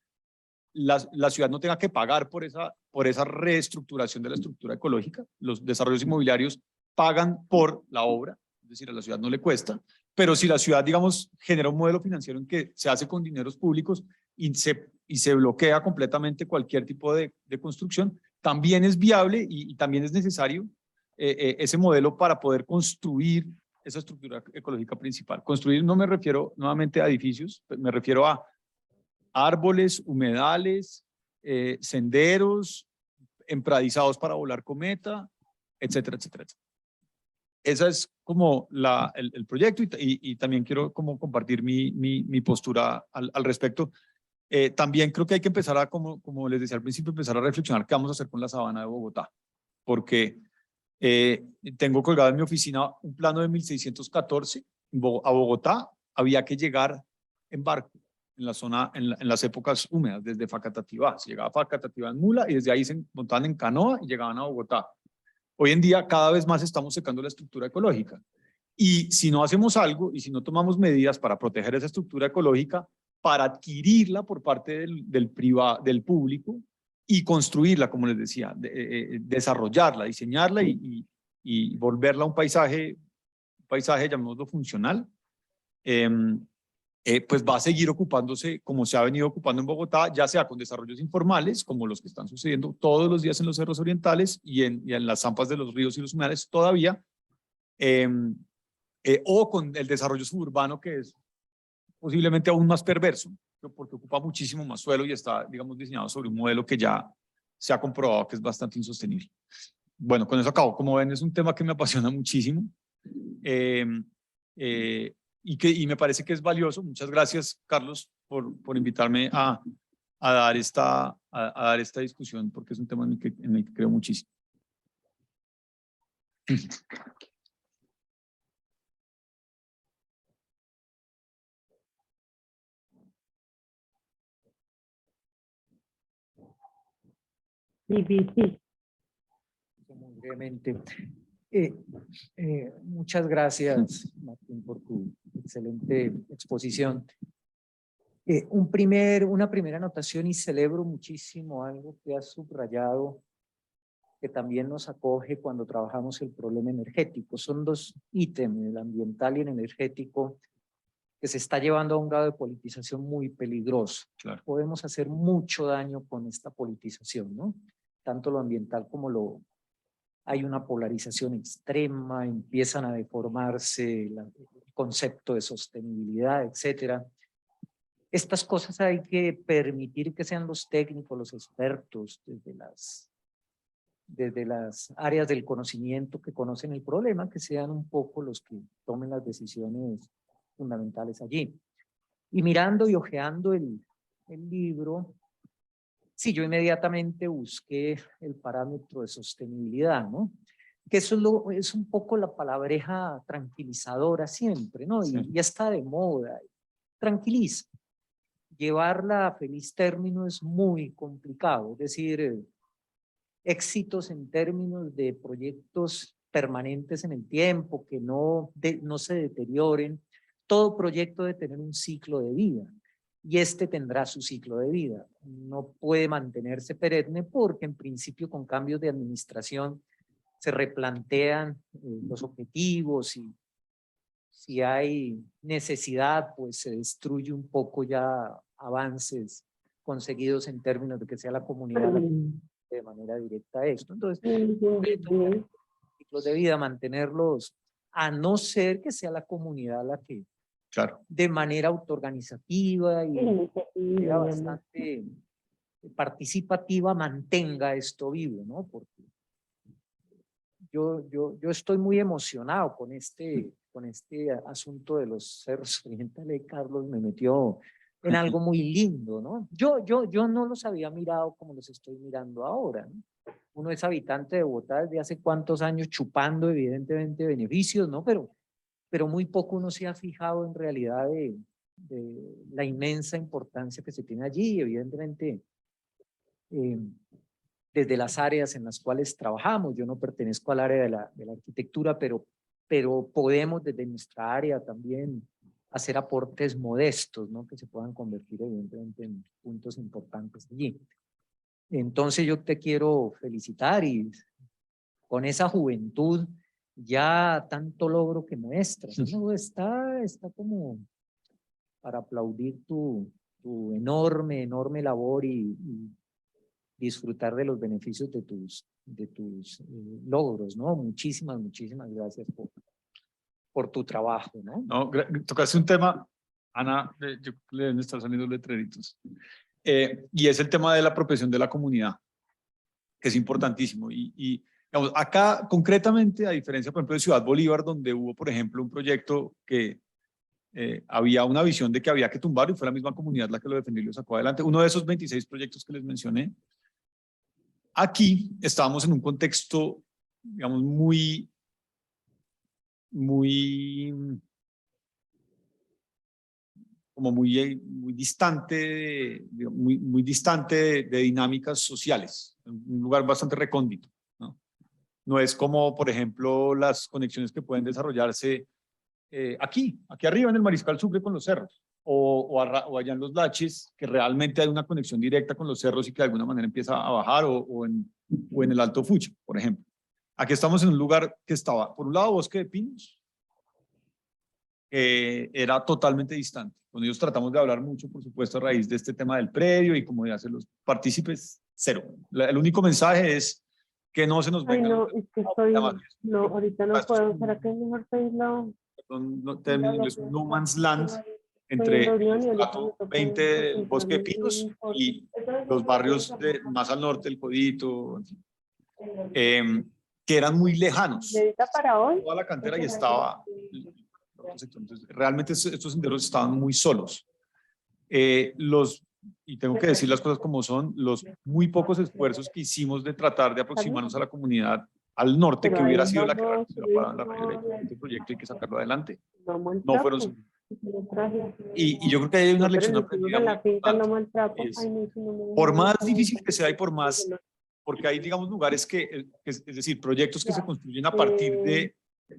B: la ciudad no tenga que pagar por esa reestructuración de la estructura ecológica. Los desarrollos inmobiliarios pagan por la obra, es decir, a la ciudad no le cuesta, pero si la ciudad, digamos, genera un modelo financiero en que se hace con dineros públicos y se bloquea completamente cualquier tipo de construcción, también es viable y también es necesario ese modelo para poder construir esa estructura ecológica principal. Construir no me refiero nuevamente a edificios, me refiero a árboles, humedales, senderos, empradizados para volar cometa, etcétera, etcétera, etcétera. Ese es como el proyecto y también quiero como compartir mi postura al respecto. También creo que hay que empezar como les decía al principio, empezar a reflexionar qué vamos a hacer con la sabana de Bogotá, porque tengo colgado en mi oficina un plano de 1614, a Bogotá había que llegar en barco, en la zona, en las épocas húmedas, desde Facatativá. Se llegaba a Facatativá en mula y desde ahí se montaban en canoa y llegaban a Bogotá. Hoy en día cada vez más estamos secando la estructura ecológica. Y si no hacemos algo y si no tomamos medidas para proteger esa estructura ecológica, para adquirirla por parte del público y construirla, como les decía, desarrollarla, diseñarla y volverla un paisaje, llamémoslo funcional, pues va a seguir ocupándose como se ha venido ocupando en Bogotá, ya sea con desarrollos informales, como los que están sucediendo todos los días en los cerros orientales y en las zampas de los ríos y los humedales todavía, o con el desarrollo suburbano, que es posiblemente aún más perverso, porque ocupa muchísimo más suelo y está, digamos, diseñado sobre un modelo que ya se ha comprobado que es bastante insostenible. Bueno, con eso acabo. Como ven, es un tema que me apasiona muchísimo y me parece que es valioso. Muchas gracias, Carlos, por invitarme a dar esta discusión, porque es un tema en el que creo muchísimo.
C: Sí. Muy brevemente. Muchas gracias, Martín, por tu excelente exposición. Una primera anotación, y celebro muchísimo algo que has subrayado, que también nos acoge cuando trabajamos el problema energético. Son dos ítems, el ambiental y el energético, que se está llevando a un grado de politización muy peligroso.
B: Claro.
C: Podemos hacer mucho daño con esta politización, ¿no? Tanto lo ambiental como hay una polarización extrema, empiezan a deformarse el concepto de sostenibilidad, etcétera. Estas cosas hay que permitir que sean los técnicos, los expertos, desde las áreas del conocimiento que conocen el problema, que sean un poco los que tomen las decisiones fundamentales allí. Y mirando y hojeando el libro, sí, yo inmediatamente busqué el parámetro de sostenibilidad, ¿no? Que eso es un poco la palabreja tranquilizadora siempre, ¿no?
B: Sí.
C: Y ya está de moda. Tranquiliza. Llevarla a feliz término es muy complicado. Es decir, éxitos en términos de proyectos permanentes en el tiempo, que no se deterioren. Todo proyecto debe tener un ciclo de vida. Y este tendrá su ciclo de vida. No puede mantenerse perenne porque en principio con cambios de administración se replantean los objetivos y si hay necesidad pues se destruye un poco ya avances conseguidos en términos de que sea la comunidad de manera directa esto. Entonces, ciclos de vida, mantenerlos, a no ser que sea la comunidad la que
B: Claro.
C: de manera autoorganizativa y bastante participativa mantenga esto vivo, ¿no? Porque yo estoy muy emocionado con este asunto de los cerros. Orientales. Carlos me metió en algo muy lindo, ¿no? Yo no los había mirado como los estoy mirando ahora, ¿no? Uno es habitante de Bogotá desde hace cuántos años chupando evidentemente beneficios, ¿no? Pero muy poco uno se ha fijado en realidad de la inmensa importancia que se tiene allí, evidentemente desde las áreas en las cuales trabajamos. Yo no pertenezco al área de la arquitectura, pero podemos desde nuestra área también hacer aportes modestos, ¿no? Que se puedan convertir evidentemente en puntos importantes allí. Entonces yo te quiero felicitar y con esa juventud ya tanto logro que muestras, ¿no? Está como para aplaudir tu enorme labor y disfrutar de los beneficios de tus logros, ¿no? Muchísimas gracias por tu trabajo, ¿no?
B: No, tocaste un tema, Ana, le deben estar saliendo letreritos, y es el tema de la apropiación de la comunidad, que es importantísimo. Y digamos, acá concretamente, a diferencia, por ejemplo, de Ciudad Bolívar, donde hubo, por ejemplo, un proyecto que había una visión de que había que tumbar y fue la misma comunidad la que lo defendió y lo sacó adelante. Uno de esos 26 proyectos que les mencioné. Aquí estábamos en un contexto, digamos, muy distante, muy distante de dinámicas sociales, un lugar bastante recóndito, ¿no? No es como, por ejemplo, las conexiones que pueden desarrollarse aquí arriba en el Mariscal Sucre con los cerros, o allá en los Laches, que realmente hay una conexión directa con los cerros y que de alguna manera empieza a bajar, o en el Alto Fucho, por ejemplo. Aquí estamos en un lugar que estaba, por un lado, bosque de pinos, era totalmente distante. Con ellos tratamos de hablar mucho, por supuesto, a raíz de este tema del predio y como de hacer los partícipes, cero. El único mensaje es que no se nos
D: Ay,
B: vengan
D: no,
B: los
D: es que estoy,
B: llamas.
D: no, ahorita no
B: Esto es
D: puedo. ¿Será que es mejor pedirlo?
B: término en inglés, un no man's land entre el estrato 20 del Bosque de Pinos y los barrios más al norte, el Codito, en fin, que eran muy lejanos.
D: ¿Medita para hoy?
B: Toda la cantera y estaba. Entonces, realmente estos senderos estaban muy solos. Y tengo que decir las cosas como son, los muy pocos esfuerzos que hicimos de tratar de aproximarnos a la comunidad al norte, que hubiera sido la que para este proyecto hay que sacarlo adelante, no fueron suficientes. Y yo creo que hay una lección aprendida muy importante, es, por más difícil que sea y por más, porque hay, digamos, lugares es decir, proyectos que se construyen a partir de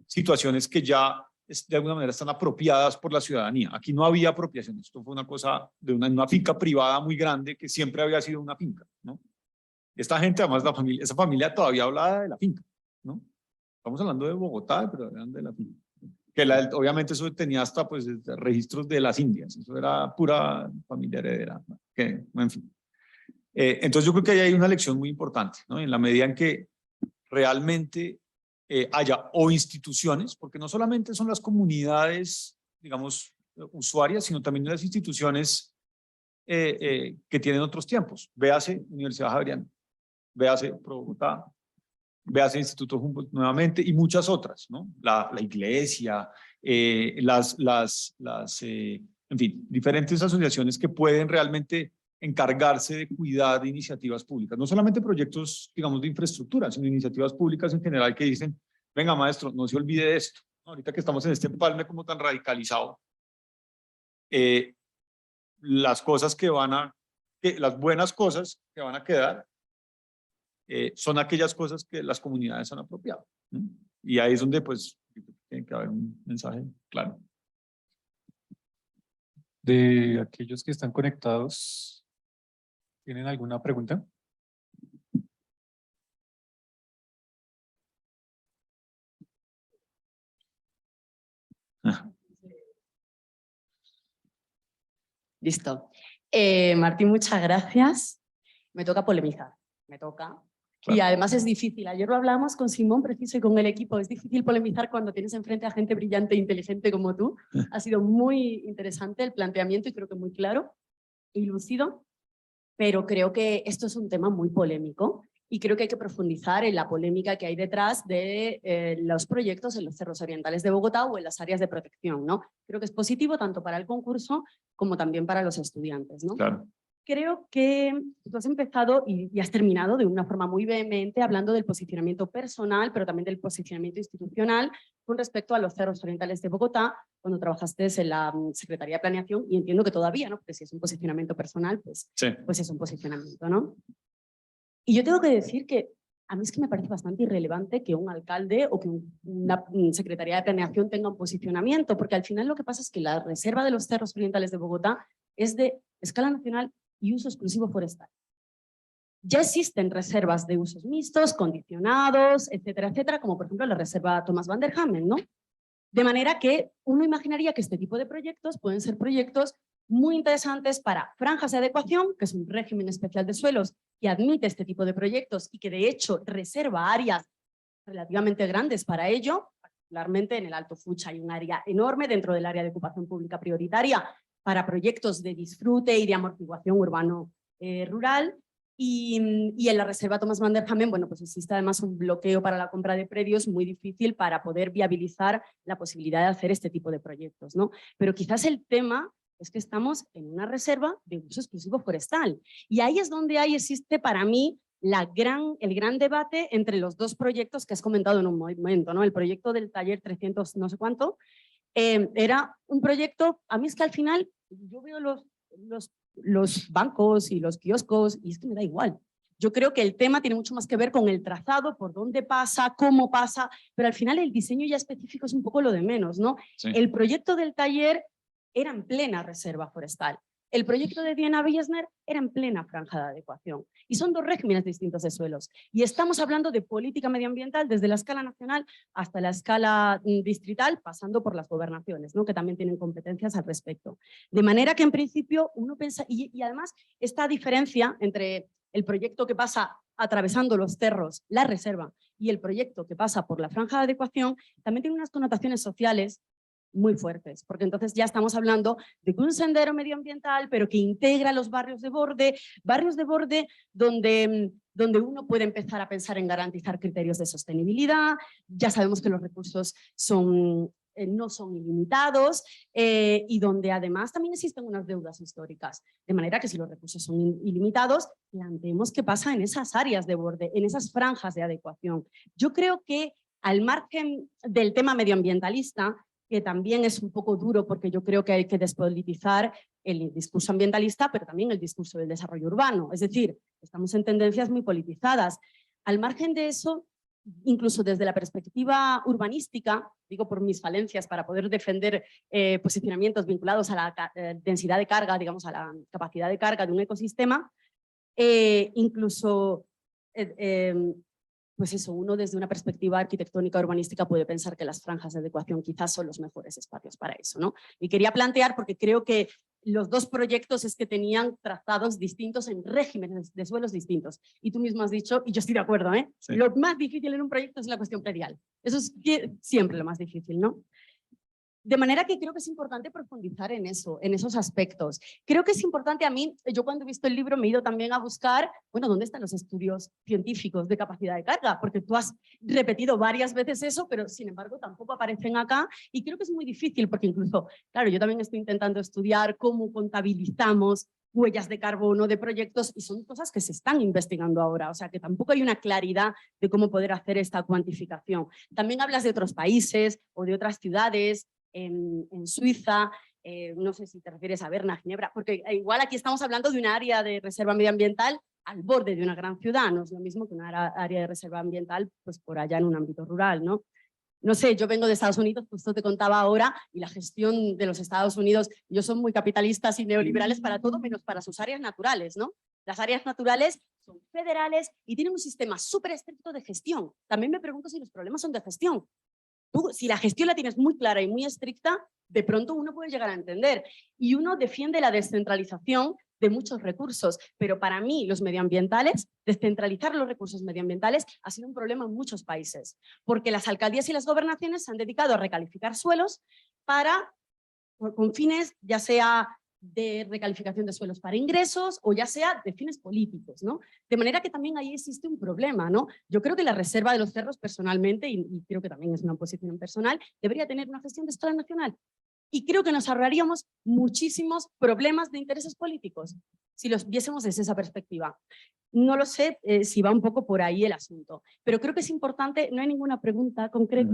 B: situaciones que ya de alguna manera están apropiadas por la ciudadanía. Aquí no había apropiación, esto fue una cosa de una finca privada muy grande que siempre había sido una finca, ¿no? Esta gente, además, esa familia todavía hablaba de la finca, ¿no? Estamos hablando de Bogotá, pero hablan de la finca. Que obviamente eso tenía hasta pues registros de las Indias, eso era pura familia heredera, ¿no? Que, en fin. Entonces yo creo que ahí hay una lección muy importante, ¿no? En la medida en que realmente haya o instituciones, porque no solamente son las comunidades, digamos, usuarias, sino también las instituciones que tienen otros tiempos. Véase Universidad Javeriana, véase Pro Bogotá, véase Instituto Humboldt nuevamente y muchas otras, ¿no? La iglesia, en fin, diferentes asociaciones que pueden realmente encargarse de cuidar de iniciativas públicas, no solamente proyectos, digamos, de infraestructura, sino iniciativas públicas en general que dicen, venga maestro, no se olvide de esto, ¿no? Ahorita que estamos en este empalme como tan radicalizado, las cosas las buenas cosas que van a quedar son aquellas cosas que las comunidades han apropiado, ¿no? Y ahí es donde pues tiene que haber un mensaje claro.
E: De aquellos que están conectados, ¿tienen alguna pregunta?
F: Listo. Martín, muchas gracias. Me toca polemizar, me toca.
B: Claro.
F: Y además es difícil. Ayer lo hablamos con Simón, preciso, y con el equipo. Es difícil polemizar cuando tienes enfrente a gente brillante e inteligente como tú. Ha sido muy interesante el planteamiento y creo que muy claro y lúcido. Pero creo que esto es un tema muy polémico y creo que hay que profundizar en la polémica que hay detrás de los proyectos en los cerros orientales de Bogotá o en las áreas de protección, ¿no? Creo que es positivo tanto para el concurso como también para los estudiantes, ¿no?
B: Claro.
F: Creo que tú has empezado y has terminado de una forma muy vehemente hablando del posicionamiento personal, pero también del posicionamiento institucional con respecto a los cerros orientales de Bogotá, cuando trabajaste en la Secretaría de Planeación, y entiendo que todavía, ¿no? Porque si es un posicionamiento personal, pues,
B: Sí.
F: pues es un posicionamiento, ¿no? Y yo tengo que decir que a mí es que me parece bastante irrelevante que un alcalde o que una Secretaría de Planeación tenga un posicionamiento, porque al final lo que pasa es que la Reserva de los Cerros Orientales de Bogotá es de escala nacional y uso exclusivo forestal. Ya existen reservas de usos mixtos, condicionados, etcétera, etcétera, como por ejemplo la Reserva Thomas van der Hamen, ¿no? De manera que uno imaginaría que este tipo de proyectos pueden ser proyectos muy interesantes para franjas de adecuación, que es un régimen especial de suelos que admite este tipo de proyectos y que de hecho reserva áreas relativamente grandes para ello. Particularmente en el Alto Fucha hay un área enorme dentro del área de ocupación pública prioritaria para proyectos de disfrute y de amortiguación urbano rural. Y en la Reserva Thomas van der Hamen, bueno, pues existe además un bloqueo para la compra de predios muy difícil para poder viabilizar la posibilidad de hacer este tipo de proyectos, ¿no? Pero quizás el tema es que estamos en una reserva de uso exclusivo forestal. Y ahí es donde existe para mí el gran debate entre los dos proyectos que has comentado en un momento, ¿no? El proyecto del taller 300 no sé cuánto, era un proyecto, a mí es que al final yo veo los bancos y los kioscos y es que me da igual. Yo creo que el tema tiene mucho más que ver con el trazado, por dónde pasa, cómo pasa, pero al final el diseño ya específico es un poco lo de menos, ¿no?
B: Sí.
F: El proyecto del taller era en plena reserva forestal. El proyecto de Diana Wiesner era en plena franja de adecuación. Y son dos regímenes distintos de suelos. Y estamos hablando de política medioambiental desde la escala nacional hasta la escala distrital, pasando por las gobernaciones, ¿no? Que también tienen competencias al respecto. De manera que en principio uno piensa, y además esta diferencia entre el proyecto que pasa atravesando los cerros, la reserva, y el proyecto que pasa por la franja de adecuación, también tiene unas connotaciones sociales muy fuertes, porque entonces ya estamos hablando de un sendero medioambiental, pero que integra los barrios de borde donde uno puede empezar a pensar en garantizar criterios de sostenibilidad. Ya sabemos que los recursos no son ilimitados y donde además también existen unas deudas históricas, de manera que si los recursos son ilimitados, planteemos qué pasa en esas áreas de borde, en esas franjas de adecuación. Yo creo que al margen del tema medioambientalista, que también es un poco duro porque yo creo que hay que despolitizar el discurso ambientalista, pero también el discurso del desarrollo urbano. Es decir, estamos en tendencias muy politizadas. Al margen de eso, incluso desde la perspectiva urbanística, digo por mis falencias para poder defender posicionamientos vinculados a la densidad de carga, digamos a la capacidad de carga de un ecosistema, incluso pues eso, uno desde una perspectiva arquitectónica urbanística puede pensar que las franjas de adecuación quizás son los mejores espacios para eso, ¿no? Y quería plantear, porque creo que los dos proyectos es que tenían trazados distintos en regímenes de suelos distintos. Y tú mismo has dicho, y yo estoy de acuerdo,
B: Sí.
F: Lo más difícil en un proyecto es la cuestión predial. Eso es siempre lo más difícil, ¿no? De manera que creo que es importante profundizar en eso, en esos aspectos. Creo que es importante a mí, yo cuando he visto el libro me he ido también a buscar, bueno, ¿dónde están los estudios científicos de capacidad de carga? Porque tú has repetido varias veces eso, pero sin embargo tampoco aparecen acá y creo que es muy difícil porque incluso, claro, yo también estoy intentando estudiar cómo contabilizamos huellas de carbono de proyectos y son cosas que se están investigando ahora, o sea que tampoco hay una claridad de cómo poder hacer esta cuantificación. También hablas de otros países o de otras ciudades, en Suiza, no sé si te refieres a Berna, Ginebra, porque igual aquí estamos hablando de un área de reserva medioambiental al borde de una gran ciudad, no es lo mismo que una área de reserva ambiental pues por allá en un ámbito rural, ¿no? No sé, yo vengo de Estados Unidos, pues esto te contaba ahora, y la gestión de los Estados Unidos, ellos son muy capitalistas y neoliberales para todo, menos para sus áreas naturales, ¿no? Las áreas naturales son federales y tienen un sistema súper estricto de gestión. También me pregunto si los problemas son de gestión. Tú, si la gestión la tienes muy clara y muy estricta, de pronto uno puede llegar a entender. Y uno defiende la descentralización de muchos recursos, pero para mí los medioambientales, descentralizar los recursos medioambientales ha sido un problema en muchos países, porque las alcaldías y las gobernaciones se han dedicado a recalificar suelos con fines ya sea de recalificación de suelos para ingresos o ya sea de fines políticos, ¿no? De manera que también ahí existe un problema, ¿no? Yo creo que la reserva de los cerros personalmente, y creo que también es una posición personal, debería tener una gestión de escala nacional. Y creo que nos ahorraríamos muchísimos problemas de intereses políticos si los viésemos desde esa perspectiva. No lo sé si va un poco por ahí el asunto, pero creo que es importante, no hay ninguna pregunta concreta,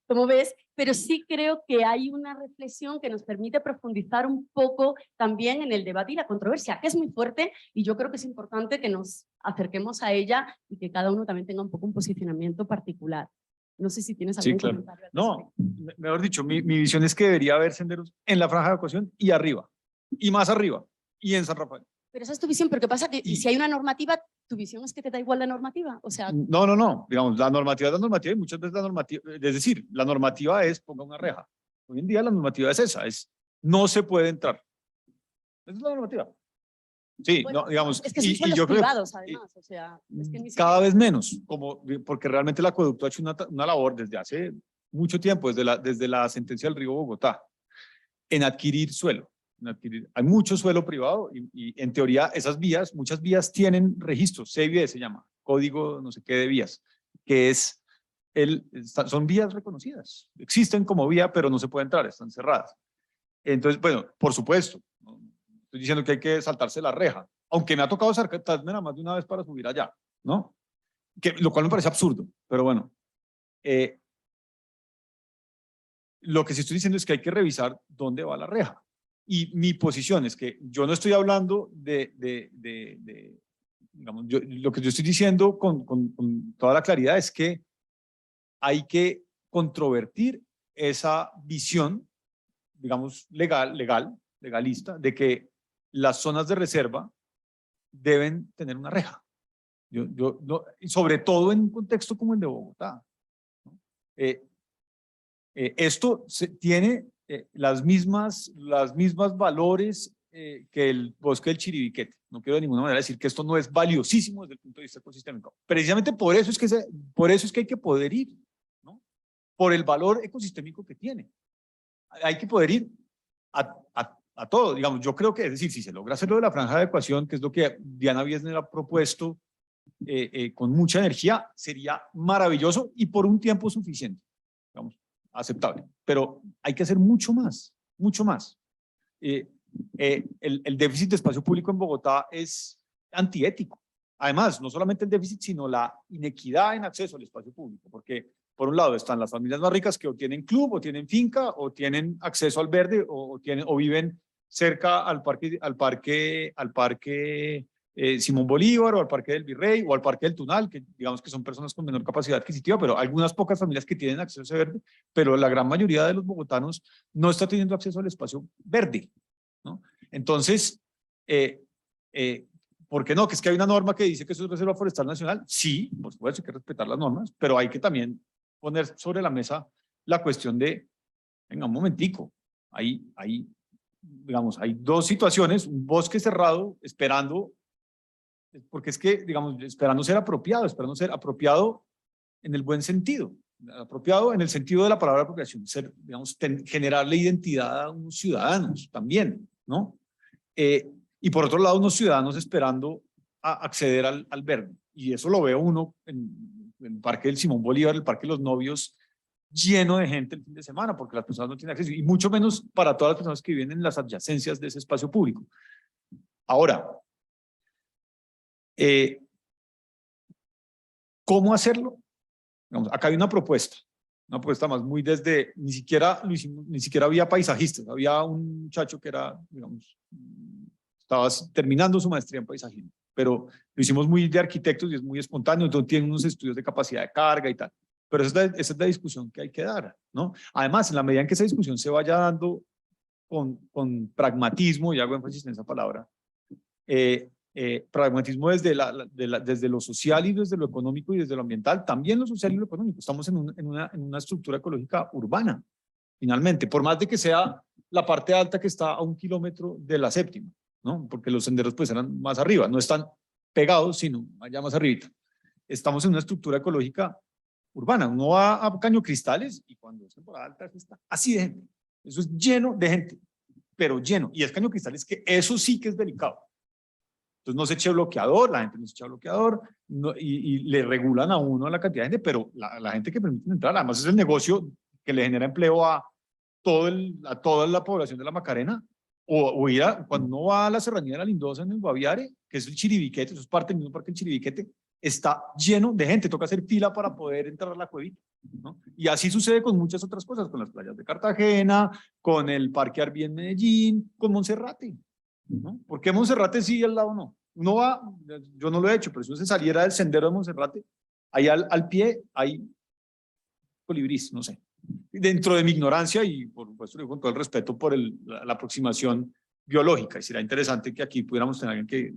F: como ves, pero sí creo que hay una reflexión que nos permite profundizar un poco también en el debate y la controversia, que es muy fuerte y yo creo que es importante que nos acerquemos a ella y que cada uno también tenga un poco un posicionamiento particular. No sé si tienes algún
B: Sí, claro.
F: comentario al
B: No,
F: respecto.
B: mejor dicho, mi visión es que debería haber senderos en la franja de evacuación y arriba, y más arriba, y en San Rafael.
F: Pero esa es tu visión, pero ¿qué pasa? Que
B: Y-
F: si hay una normativa, ¿tu visión es que te da igual la normativa? O sea,
B: No, digamos, la normativa es la normativa y muchas veces la normativa, es decir, la normativa es ponga una reja. Hoy en día la normativa es esa, es no se puede entrar. Esa es la normativa. Sí,
F: bueno,
B: no, digamos,
F: es que son
B: y
F: suelos
B: yo creo
F: privados además, o sea, es que ni
B: cada
F: siquiera-
B: vez menos, porque realmente el acueducto ha hecho una labor desde hace mucho tiempo, desde la sentencia del río Bogotá, en adquirir suelo. Hay mucho suelo privado y en teoría esas vías, muchas vías tienen registros, CBD se llama, código no sé qué de vías, que es, son vías reconocidas, existen como vía, pero no se puede entrar, están cerradas. Entonces, bueno, por supuesto, no estoy diciendo que hay que saltarse la reja, aunque me ha tocado saltarme nada más de una vez para subir allá, ¿no? Lo cual me parece absurdo, pero bueno. Lo que sí estoy diciendo es que hay que revisar dónde va la reja. Y mi posición es que yo no estoy hablando digamos, lo que yo estoy diciendo con toda la claridad es que hay que controvertir esa visión, digamos, legalista, de que las zonas de reserva deben tener una reja. Sobre todo en un contexto como el de Bogotá, ¿no? Esto tiene las mismas valores que el bosque del Chiribiquete. No quiero de ninguna manera decir que esto no es valiosísimo desde el punto de vista ecosistémico. Precisamente por eso es que hay que poder ir, ¿no? Por el valor ecosistémico que tiene. Hay que poder ir a todo. Digamos, yo creo que, es decir, si se logra hacerlo de la franja de adecuación, que es lo que Diana Wiesner ha propuesto con mucha energía, sería maravilloso y por un tiempo suficiente, digamos, aceptable. Pero hay que hacer mucho más, mucho más. El déficit de espacio público en Bogotá es antiético. Además, no solamente el déficit, sino la inequidad en acceso al espacio público, porque por un lado están las familias más ricas que o tienen club, o tienen finca, o tienen acceso al verde, o viven cerca al parque Simón Bolívar, o al Parque del Virrey, o al Parque del Tunal, que digamos que son personas con menor capacidad adquisitiva, pero algunas pocas familias que tienen acceso a ese verde, pero la gran mayoría de los bogotanos no está teniendo acceso al espacio verde, ¿no? Entonces, ¿por qué no? Que es que hay una norma que dice que eso es reserva forestal nacional. Sí, por supuesto, hay que respetar las normas, pero hay que también poner sobre la mesa la cuestión de, venga, un momentico, digamos, hay dos situaciones, un bosque cerrado esperando, porque es que, digamos, esperando ser apropiado en el buen sentido, apropiado en el sentido de la palabra apropiación, ser, digamos, generarle identidad a unos ciudadanos también, ¿no? Y por otro lado, unos ciudadanos esperando a acceder al verde. Y eso lo veo uno en el Parque del Simón Bolívar, el Parque de los Novios, lleno de gente el fin de semana, porque las personas no tienen acceso, y mucho menos para todas las personas que viven en las adyacencias de ese espacio público. Ahora, ¿cómo hacerlo? Digamos, acá hay una propuesta más muy desde, ni siquiera había paisajistas, había un muchacho que era, digamos, estaba terminando su maestría en paisajismo, pero lo hicimos muy de arquitectos y es muy espontáneo, entonces tiene unos estudios de capacidad de carga y tal. Pero esa es la discusión que hay que dar, ¿no? Además, en la medida en que esa discusión se vaya dando con pragmatismo, y hago énfasis en esa palabra, pragmatismo desde lo social y desde lo económico y desde lo ambiental, también lo social y lo económico. Estamos en una estructura ecológica urbana, finalmente, por más de que sea la parte alta que está a 1 kilómetro de la séptima, ¿no? Porque los senderos pues eran más arriba, no están pegados, sino allá más arribita. Estamos en una estructura ecológica urbana. Uno va a Caño Cristales y cuando es temporada alta está así de gente. Eso es lleno de gente, pero lleno. Y es Caño Cristales que eso sí que es delicado. Entonces no se eche bloqueador, la gente no se echa bloqueador, y le regulan a uno la cantidad de gente, pero la gente que permiten entrar, además es el negocio que le genera empleo a toda la población de la Macarena, o ir cuando uno va a la Serranía de la Lindosa en el Guaviare, que es el Chiribiquete, eso es parte del mismo parque del Chiribiquete, está lleno de gente, toca hacer fila para poder entrar a la cuevita, ¿no? Y así sucede con muchas otras cosas, con las playas de Cartagena, con el Parque Arví en Medellín, con Monserrate, ¿no? ¿Por qué Monserrate sí y al lado no? Uno va, yo no lo he hecho, pero si uno se saliera del sendero de Monserrate, ahí al pie hay colibrís, no sé. Dentro de mi ignorancia y por supuesto con todo el respeto por la aproximación biológica, y será interesante que aquí pudiéramos tener alguien que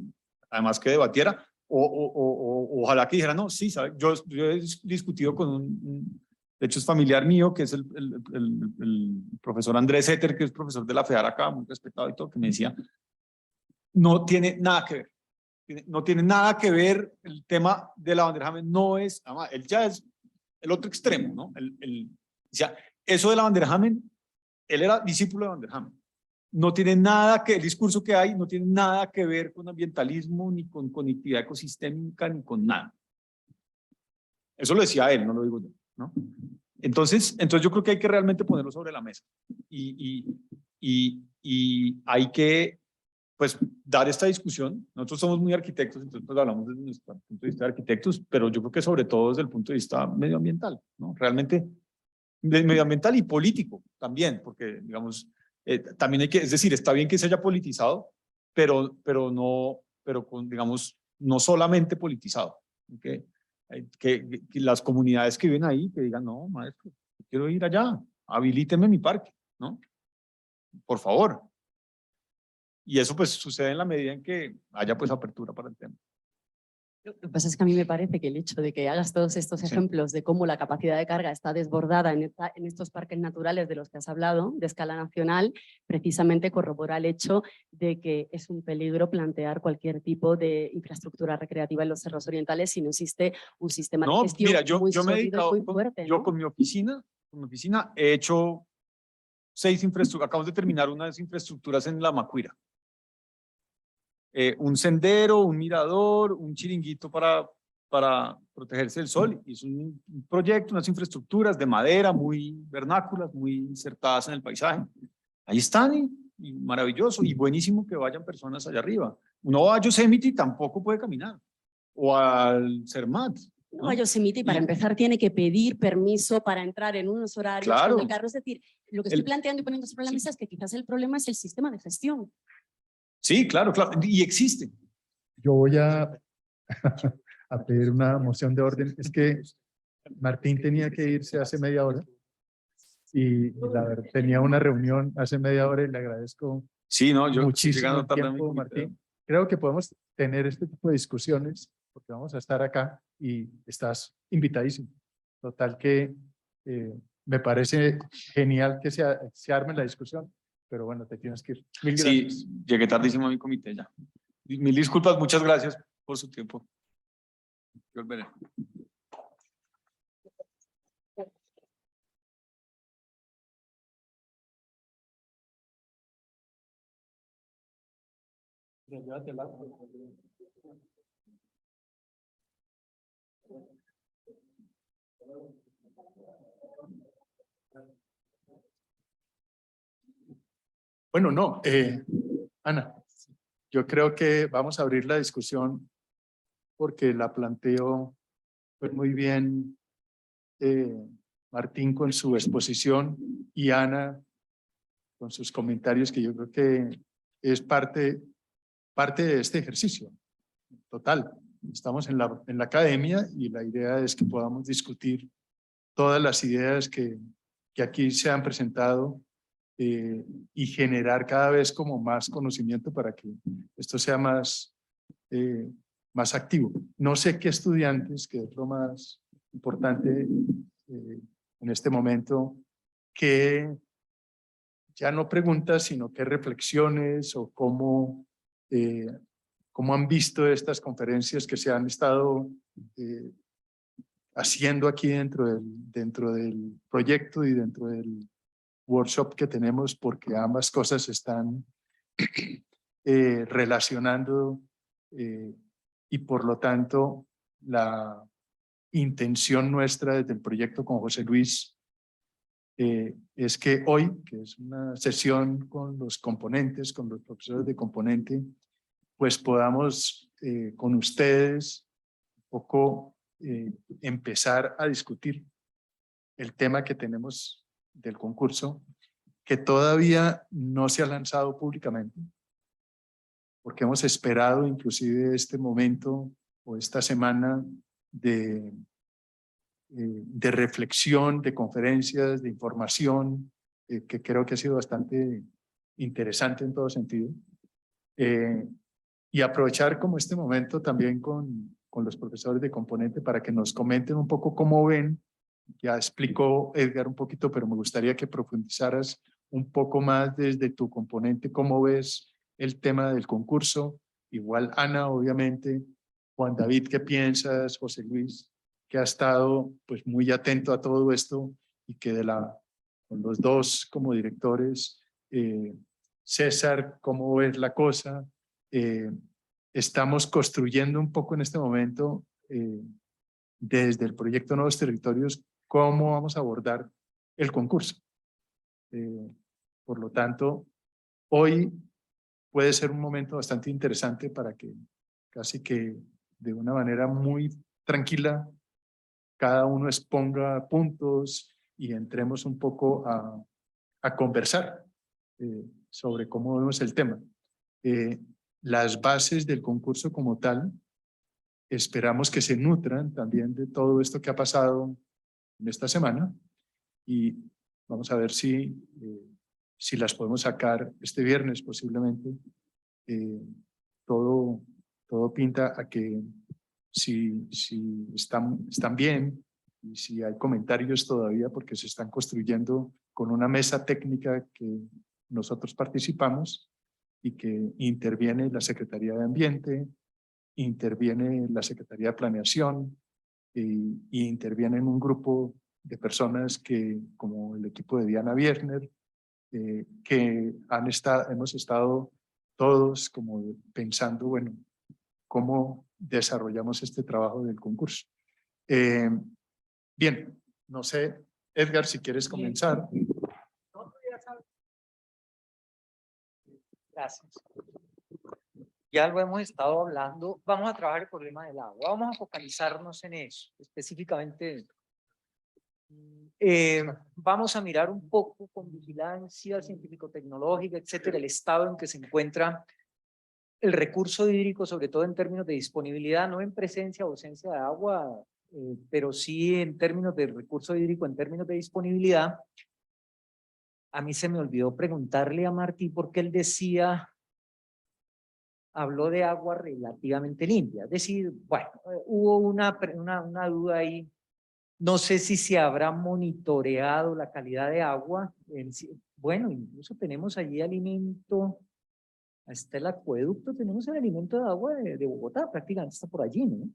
B: además que debatiera, ojalá que dijera, no, sí, ¿sabe? Yo he discutido con de hecho es familiar mío, que es el profesor Andrés Eter, que es profesor de la FEAR acá, muy respetado y todo, que me decía, no tiene nada que ver. No tiene nada que ver el tema de la bandera James, no es, además, él ya es el otro extremo, ¿no? O sea, eso de la bandera James, él era discípulo de bandera James. No tiene nada que, el discurso que hay no tiene nada que ver con ambientalismo, ni con conectividad ecosistémica, ni con nada. Eso lo decía él, no lo digo yo, ¿no? Entonces yo creo que hay que realmente ponerlo sobre la mesa. Y hay que, pues, dar esta discusión. Nosotros somos muy arquitectos, entonces pues, hablamos desde nuestro punto de vista de arquitectos, pero yo creo que sobre todo desde el punto de vista medioambiental, ¿no? Realmente medioambiental y político también, porque, digamos, también hay que, es decir, está bien que se haya politizado, pero digamos, no solamente politizado, ¿okay? Que las comunidades que viven ahí, que digan, no, maestro, quiero ir allá, habilíteme mi parque, ¿no? Por favor. Y eso pues sucede en la medida en que haya pues apertura para el tema.
F: Lo que pasa es que a mí me parece que el hecho de que hagas todos estos
B: Sí.
F: ejemplos de cómo la capacidad de carga está desbordada en estos parques naturales de los que has hablado, de escala nacional, precisamente corrobora el hecho de que es un peligro plantear cualquier tipo de infraestructura recreativa en los cerros orientales si no existe un sistema de
B: No,
F: gestión
B: mira, yo
F: muy
B: me he
F: sólido y
B: dedicado,
F: muy fuerte,
B: yo
F: ¿no?
B: con mi oficina he hecho 6 infraestructuras, acabamos de terminar unas infraestructuras en La Macuira. Un sendero, un mirador, un chiringuito para protegerse del sol. Y es un proyecto, unas infraestructuras de madera muy vernáculas, muy insertadas en el paisaje. Ahí están y maravilloso y buenísimo que vayan personas allá arriba. Uno va a Yosemite y tampoco puede caminar. O al Cermat.
F: No, a Yosemite, y para
B: Y-
F: empezar tiene que pedir permiso para entrar en unos horarios
B: Claro.
F: con el carro. Es decir, lo que estoy
B: El-
F: planteando y poniendo sobre la
B: sí.
F: mesa es que quizás el problema es el sistema de gestión.
B: Sí, claro, claro. Y existe.
A: Yo voy a pedir una moción de orden. Es que Martín tenía que irse hace media hora y la verdad tenía una reunión hace media hora y le agradezco
B: Sí, no, yo estoy
A: muchísimo
B: llegando
A: el
B: tarde a mi
A: tiempo,
B: comité.
A: Martín. Creo que podemos tener este tipo de discusiones porque vamos a estar acá y estás invitadísimo. Total que me parece genial que se arme la discusión, pero bueno, te tienes que ir. Mil gracias.
B: Sí, llegué tardísimo a mi comité ya. Mil disculpas, muchas gracias por su tiempo. Yo volveré.
A: Bueno, no, Ana, yo creo que vamos a abrir la discusión porque la planteó pues, muy bien Martín con su exposición y Ana con sus comentarios, que yo creo que es parte de este ejercicio. Total, estamos en la academia y la idea es que podamos discutir todas las ideas que aquí se han presentado y generar cada vez como más conocimiento para que esto sea más activo. No sé qué estudiantes, que es lo más importante en este momento, que ya no preguntas, sino qué reflexiones o cómo han visto estas conferencias que se han estado haciendo aquí dentro del proyecto y dentro del workshop que tenemos, porque ambas cosas se están relacionando y por lo tanto la intención nuestra desde el proyecto con José Luis es que hoy, que es una sesión con los componentes, con los profesores de componente, pues podamos con ustedes un poco empezar a discutir el tema que tenemos del concurso, que todavía no se ha lanzado públicamente, porque hemos esperado inclusive este momento o esta semana de reflexión, de conferencias, de información, que creo que ha sido bastante interesante en todo sentido. Y aprovechar como este momento también con los profesores de componente para que nos comenten un poco cómo ven. Ya explicó Edgar un poquito, pero me gustaría que profundizaras un poco más desde tu componente, cómo ves el tema del concurso. Igual Ana, obviamente, Juan David, ¿qué piensas? José Luis, que ha estado pues muy atento a todo esto y que con los dos como directores, César, ¿cómo ves la cosa? Estamos construyendo un poco en este momento desde el proyecto Nuevos Territorios cómo vamos a abordar el concurso. Por lo tanto, hoy puede ser un momento bastante interesante para que casi que de una manera muy tranquila cada uno exponga puntos y entremos un poco a conversar sobre cómo vemos el tema. Las bases del concurso como tal, esperamos que se nutran también de todo esto que ha pasado en esta semana y vamos a ver si las podemos sacar este viernes posiblemente. Todo pinta a que si están bien y si hay comentarios todavía, porque se están construyendo con una mesa técnica que nosotros participamos y que interviene la Secretaría de Ambiente, interviene la Secretaría de Planeación y interviene un grupo de personas que, como el equipo de Diana Wierner, que hemos estado todos como pensando, bueno, cómo desarrollamos este trabajo del concurso. Bien, no sé, Edgar, si quieres comenzar.
C: Gracias. Ya lo hemos estado hablando. Vamos a trabajar el problema del agua. Vamos a focalizarnos en eso, específicamente. Vamos a mirar un poco con vigilancia científico-tecnológica, etcétera, el estado en que se encuentra el recurso hídrico, sobre todo en términos de disponibilidad, no en presencia o ausencia de agua, pero sí en términos de recurso hídrico, en términos de disponibilidad. A mí se me olvidó preguntarle a Martí porque él decía, habló de agua relativamente limpia. Es decir, bueno, hubo una duda ahí. No sé si se habrá monitoreado la calidad de agua. Bueno, incluso tenemos allí alimento, hasta el acueducto, tenemos el alimento de agua de Bogotá, prácticamente está por allí, ¿no?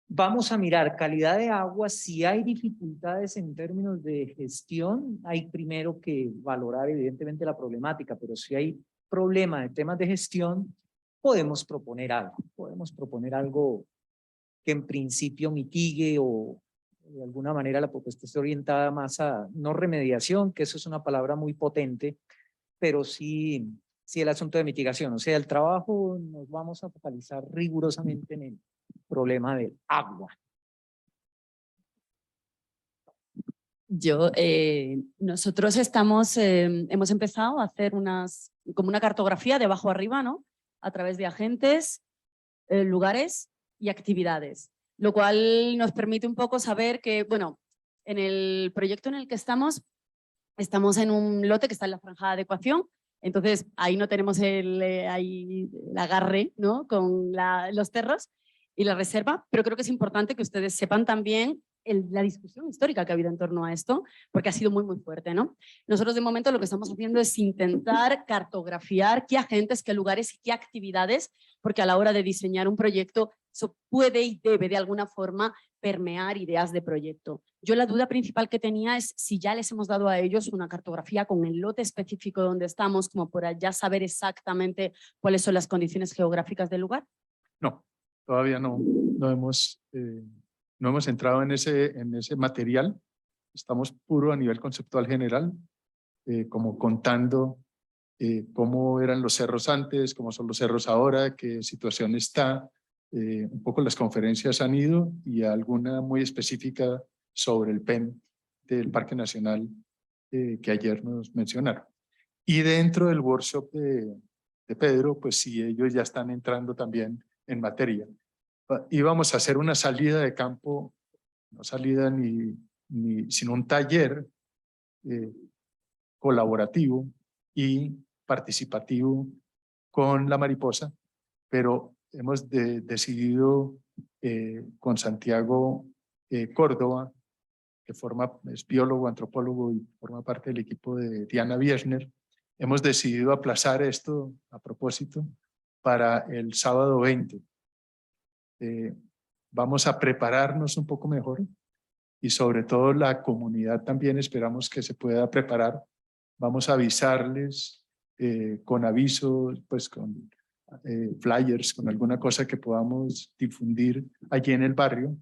C: Vamos a mirar calidad de agua. Si hay dificultades en términos de gestión, hay primero que valorar evidentemente la problemática, pero si hay problema de temas de gestión, podemos proponer algo que en principio mitigue o de alguna manera la propuesta esté orientada más a, no remediación, que eso es una palabra muy potente, pero sí el asunto de mitigación. O sea, el trabajo nos vamos a focalizar rigurosamente en el problema del agua.
F: Nosotros hemos empezado a hacer como una cartografía de abajo arriba, ¿no? A través de agentes, lugares y actividades, lo cual nos permite un poco saber que, bueno, en el proyecto en el que estamos en un lote que está en la franja de adecuación, entonces ahí no tenemos el agarre, ¿no? Con los terros y la reserva, pero creo que es importante que ustedes sepan también la discusión histórica que ha habido en torno a esto, porque ha sido muy, muy fuerte, ¿no? Nosotros de momento lo que estamos haciendo es intentar cartografiar qué agentes, qué lugares y qué actividades, porque a la hora de diseñar un proyecto eso puede y debe de alguna forma permear ideas de proyecto. Yo la duda principal que tenía es si ya les hemos dado a ellos una cartografía con el lote específico donde estamos, como para ya saber exactamente cuáles son las condiciones geográficas del lugar.
A: No, todavía no hemos entrado en ese material. Estamos puro a nivel conceptual general, como contando cómo eran los cerros antes, cómo son los cerros ahora, qué situación está. Un poco las conferencias han ido y alguna muy específica sobre el PEN del Parque Nacional que ayer nos mencionaron. Y dentro del workshop de Pedro, pues sí, ellos ya están entrando también en materia. Íbamos a hacer una salida de campo, no salida sino un taller colaborativo y participativo con la Mariposa, pero hemos decidido con Santiago Córdoba, que es biólogo, antropólogo y forma parte del equipo de Diana Wierner, hemos decidido aplazar esto a propósito para el sábado 20. Vamos a prepararnos un poco mejor y sobre todo la comunidad también esperamos que se pueda preparar. Vamos a avisarles con avisos, pues con flyers, con alguna cosa que podamos difundir allí en el barrio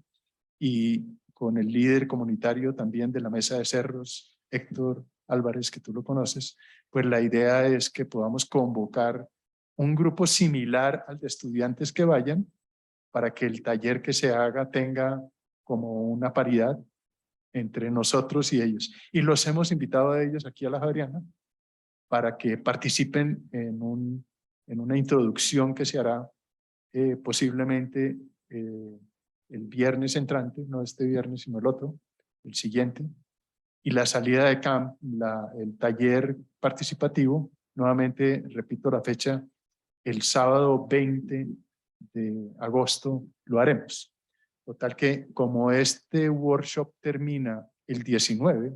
A: y con el líder comunitario también de la Mesa de Cerros, Héctor Álvarez, que tú lo conoces, pues la idea es que podamos convocar un grupo similar al de estudiantes que vayan para que el taller que se haga tenga como una paridad entre nosotros y ellos. Y los hemos invitado a ellos aquí a la Javeriana para que participen en una introducción que se hará posiblemente el viernes entrante, no este viernes sino el otro, el siguiente, y la salida de camp, el taller participativo, nuevamente repito la fecha, el sábado 20 de agosto lo haremos. Total que como este workshop termina el 19,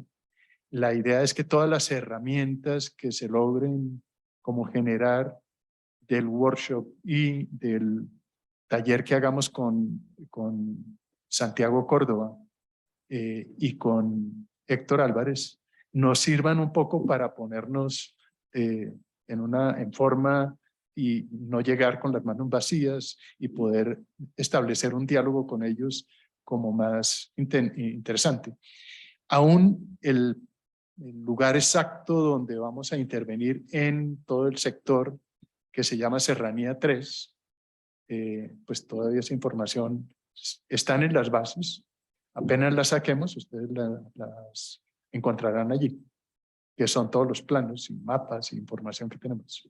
A: la idea es que todas las herramientas que se logren como generar del workshop y del taller que hagamos con Santiago Córdoba y con Héctor Álvarez nos sirvan un poco para ponernos en forma y no llegar con las manos vacías y poder establecer un diálogo con ellos como más interesante. Aún el lugar exacto donde vamos a intervenir en todo el sector que se llama Serranía 3, pues todavía esa información están en las bases. Apenas las saquemos, ustedes las encontrarán allí, que son todos los planos y mapas y información que tenemos.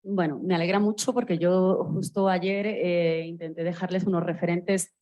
F: Bueno, me alegra mucho porque yo justo ayer intenté dejarles unos referentes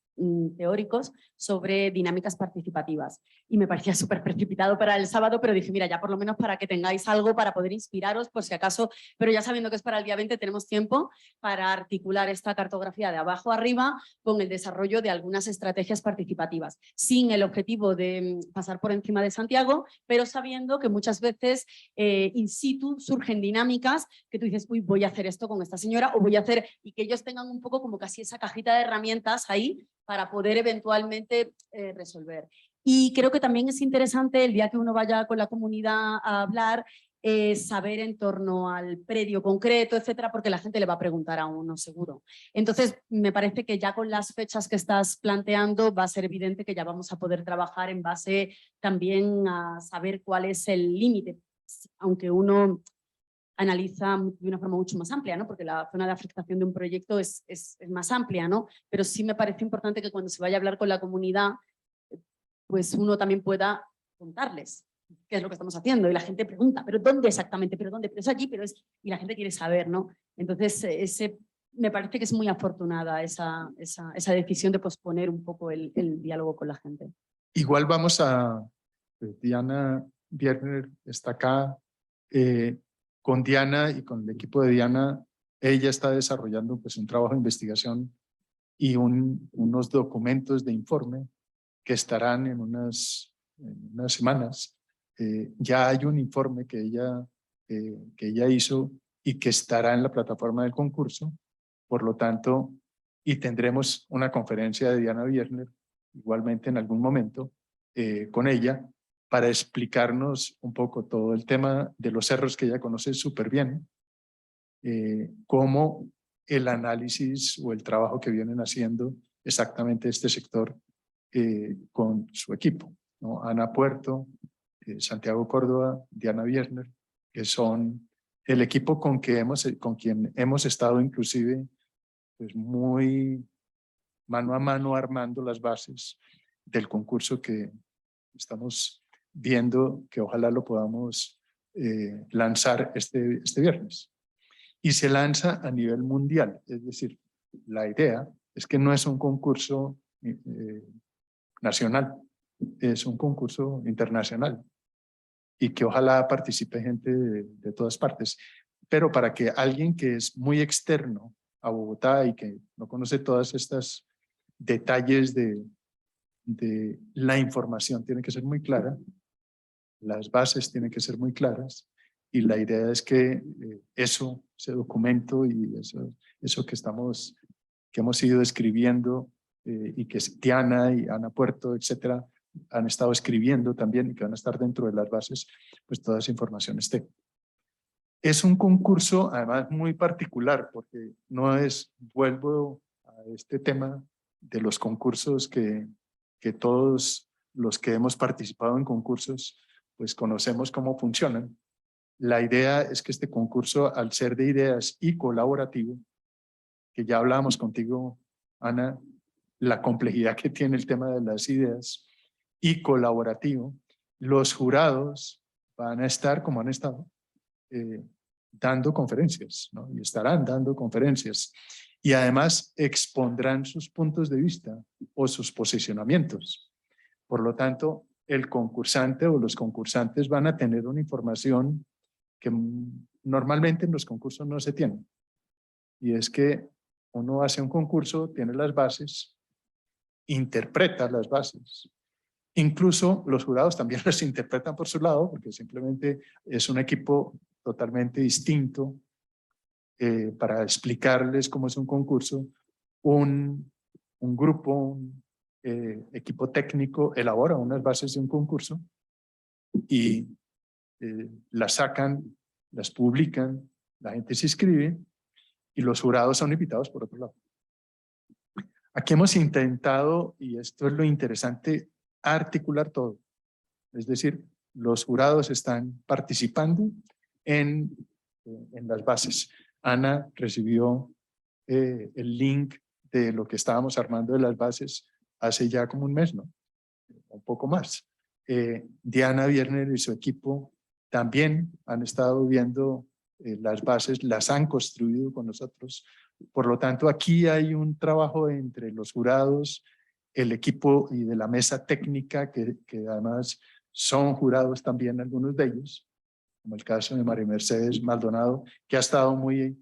F: teóricos sobre dinámicas participativas y me parecía súper precipitado para el sábado, pero dije, mira, ya por lo menos para que tengáis algo para poder inspiraros por si acaso, pero ya sabiendo que es para el día 20 tenemos tiempo para articular esta cartografía de abajo arriba con el desarrollo de algunas estrategias participativas, sin el objetivo de pasar por encima de Santiago, pero sabiendo que muchas veces in situ surgen dinámicas que tú dices, uy, voy a hacer esto con esta señora o voy a hacer, y que ellos tengan un poco como casi esa cajita de herramientas ahí para poder eventualmente resolver. Y creo que también es interesante el día que uno vaya con la comunidad a hablar, saber en torno al predio concreto, etcétera, porque la gente le va a preguntar a uno seguro. Entonces, me parece que ya con las fechas que estás planteando va a ser evidente que ya vamos a poder trabajar en base también a saber cuál es el límite, aunque uno analiza de una forma mucho más amplia, ¿no? Porque la zona de afectación de un proyecto es más amplia, ¿no? Pero sí me parece importante que cuando se vaya a hablar con la comunidad, pues uno también pueda contarles qué es lo que estamos haciendo. Y la gente pregunta, ¿pero dónde exactamente? ¿Pero dónde? Pero es allí, pero es... Y la gente quiere saber, ¿no? Entonces, me parece que es muy afortunada esa decisión de posponer un poco el diálogo con la gente.
A: Igual vamos a... Diana Bierner está acá. Con Diana y con el equipo de Diana, ella está desarrollando pues, un trabajo de investigación y unos documentos de informe que estarán en unas semanas. Ya hay un informe que ella hizo y que estará en la plataforma del concurso. Por lo tanto, y tendremos una conferencia de Diana Bierner, igualmente en algún momento, con ella, para explicarnos un poco todo el tema de los cerros que ella conoce súper bien, cómo el análisis o el trabajo que vienen haciendo exactamente este sector con su equipo, ¿no? Ana Puerto, Santiago Córdoba, Diana Bierner, que son el equipo con quien hemos estado inclusive pues, muy mano a mano armando las bases del concurso que estamos viendo que ojalá lo podamos lanzar este viernes. Y se lanza a nivel mundial, es decir, la idea es que no es un concurso nacional, es un concurso internacional y que ojalá participe gente de todas partes. Pero para que alguien que es muy externo a Bogotá y que no conoce todas estas detalles de la información tiene que ser muy clara, las bases tienen que ser muy claras y la idea es que ese documento y eso que hemos ido escribiendo y que Diana y Ana Puerto, etcétera, han estado escribiendo también y que van a estar dentro de las bases, pues toda esa información esté. Es un concurso además muy particular porque no es, vuelvo a este tema de los concursos que todos los que hemos participado en concursos pues conocemos cómo funcionan. La idea es que este concurso, al ser de ideas y colaborativo, que ya hablábamos contigo, Ana, la complejidad que tiene el tema de las ideas, y colaborativo, los jurados van a estar, como han estado, dando conferencias, ¿no? Y estarán dando conferencias. Y además expondrán sus puntos de vista o sus posicionamientos. Por lo tanto, el concursante o los concursantes van a tener una información que normalmente en los concursos no se tiene. Y es que uno hace un concurso, tiene las bases, interpreta las bases. Incluso los jurados también las interpretan por su lado, porque simplemente es un equipo totalmente distinto para explicarles cómo es un concurso. Un grupo, un equipo técnico elabora unas bases de un concurso y las sacan, las publican, la gente se inscribe y los jurados son invitados por otro lado. Aquí hemos intentado, y esto es lo interesante, articular todo. Es decir, los jurados están participando en las bases. Ana recibió el link de lo que estábamos armando de las bases hace ya como un mes, ¿no? Un poco más. Diana Wierner y su equipo también han estado viendo las bases, las han construido con nosotros. Por lo tanto, aquí hay un trabajo entre los jurados, el equipo y de la mesa técnica, que además son jurados también algunos de ellos, como el caso de María Mercedes Maldonado, que ha estado muy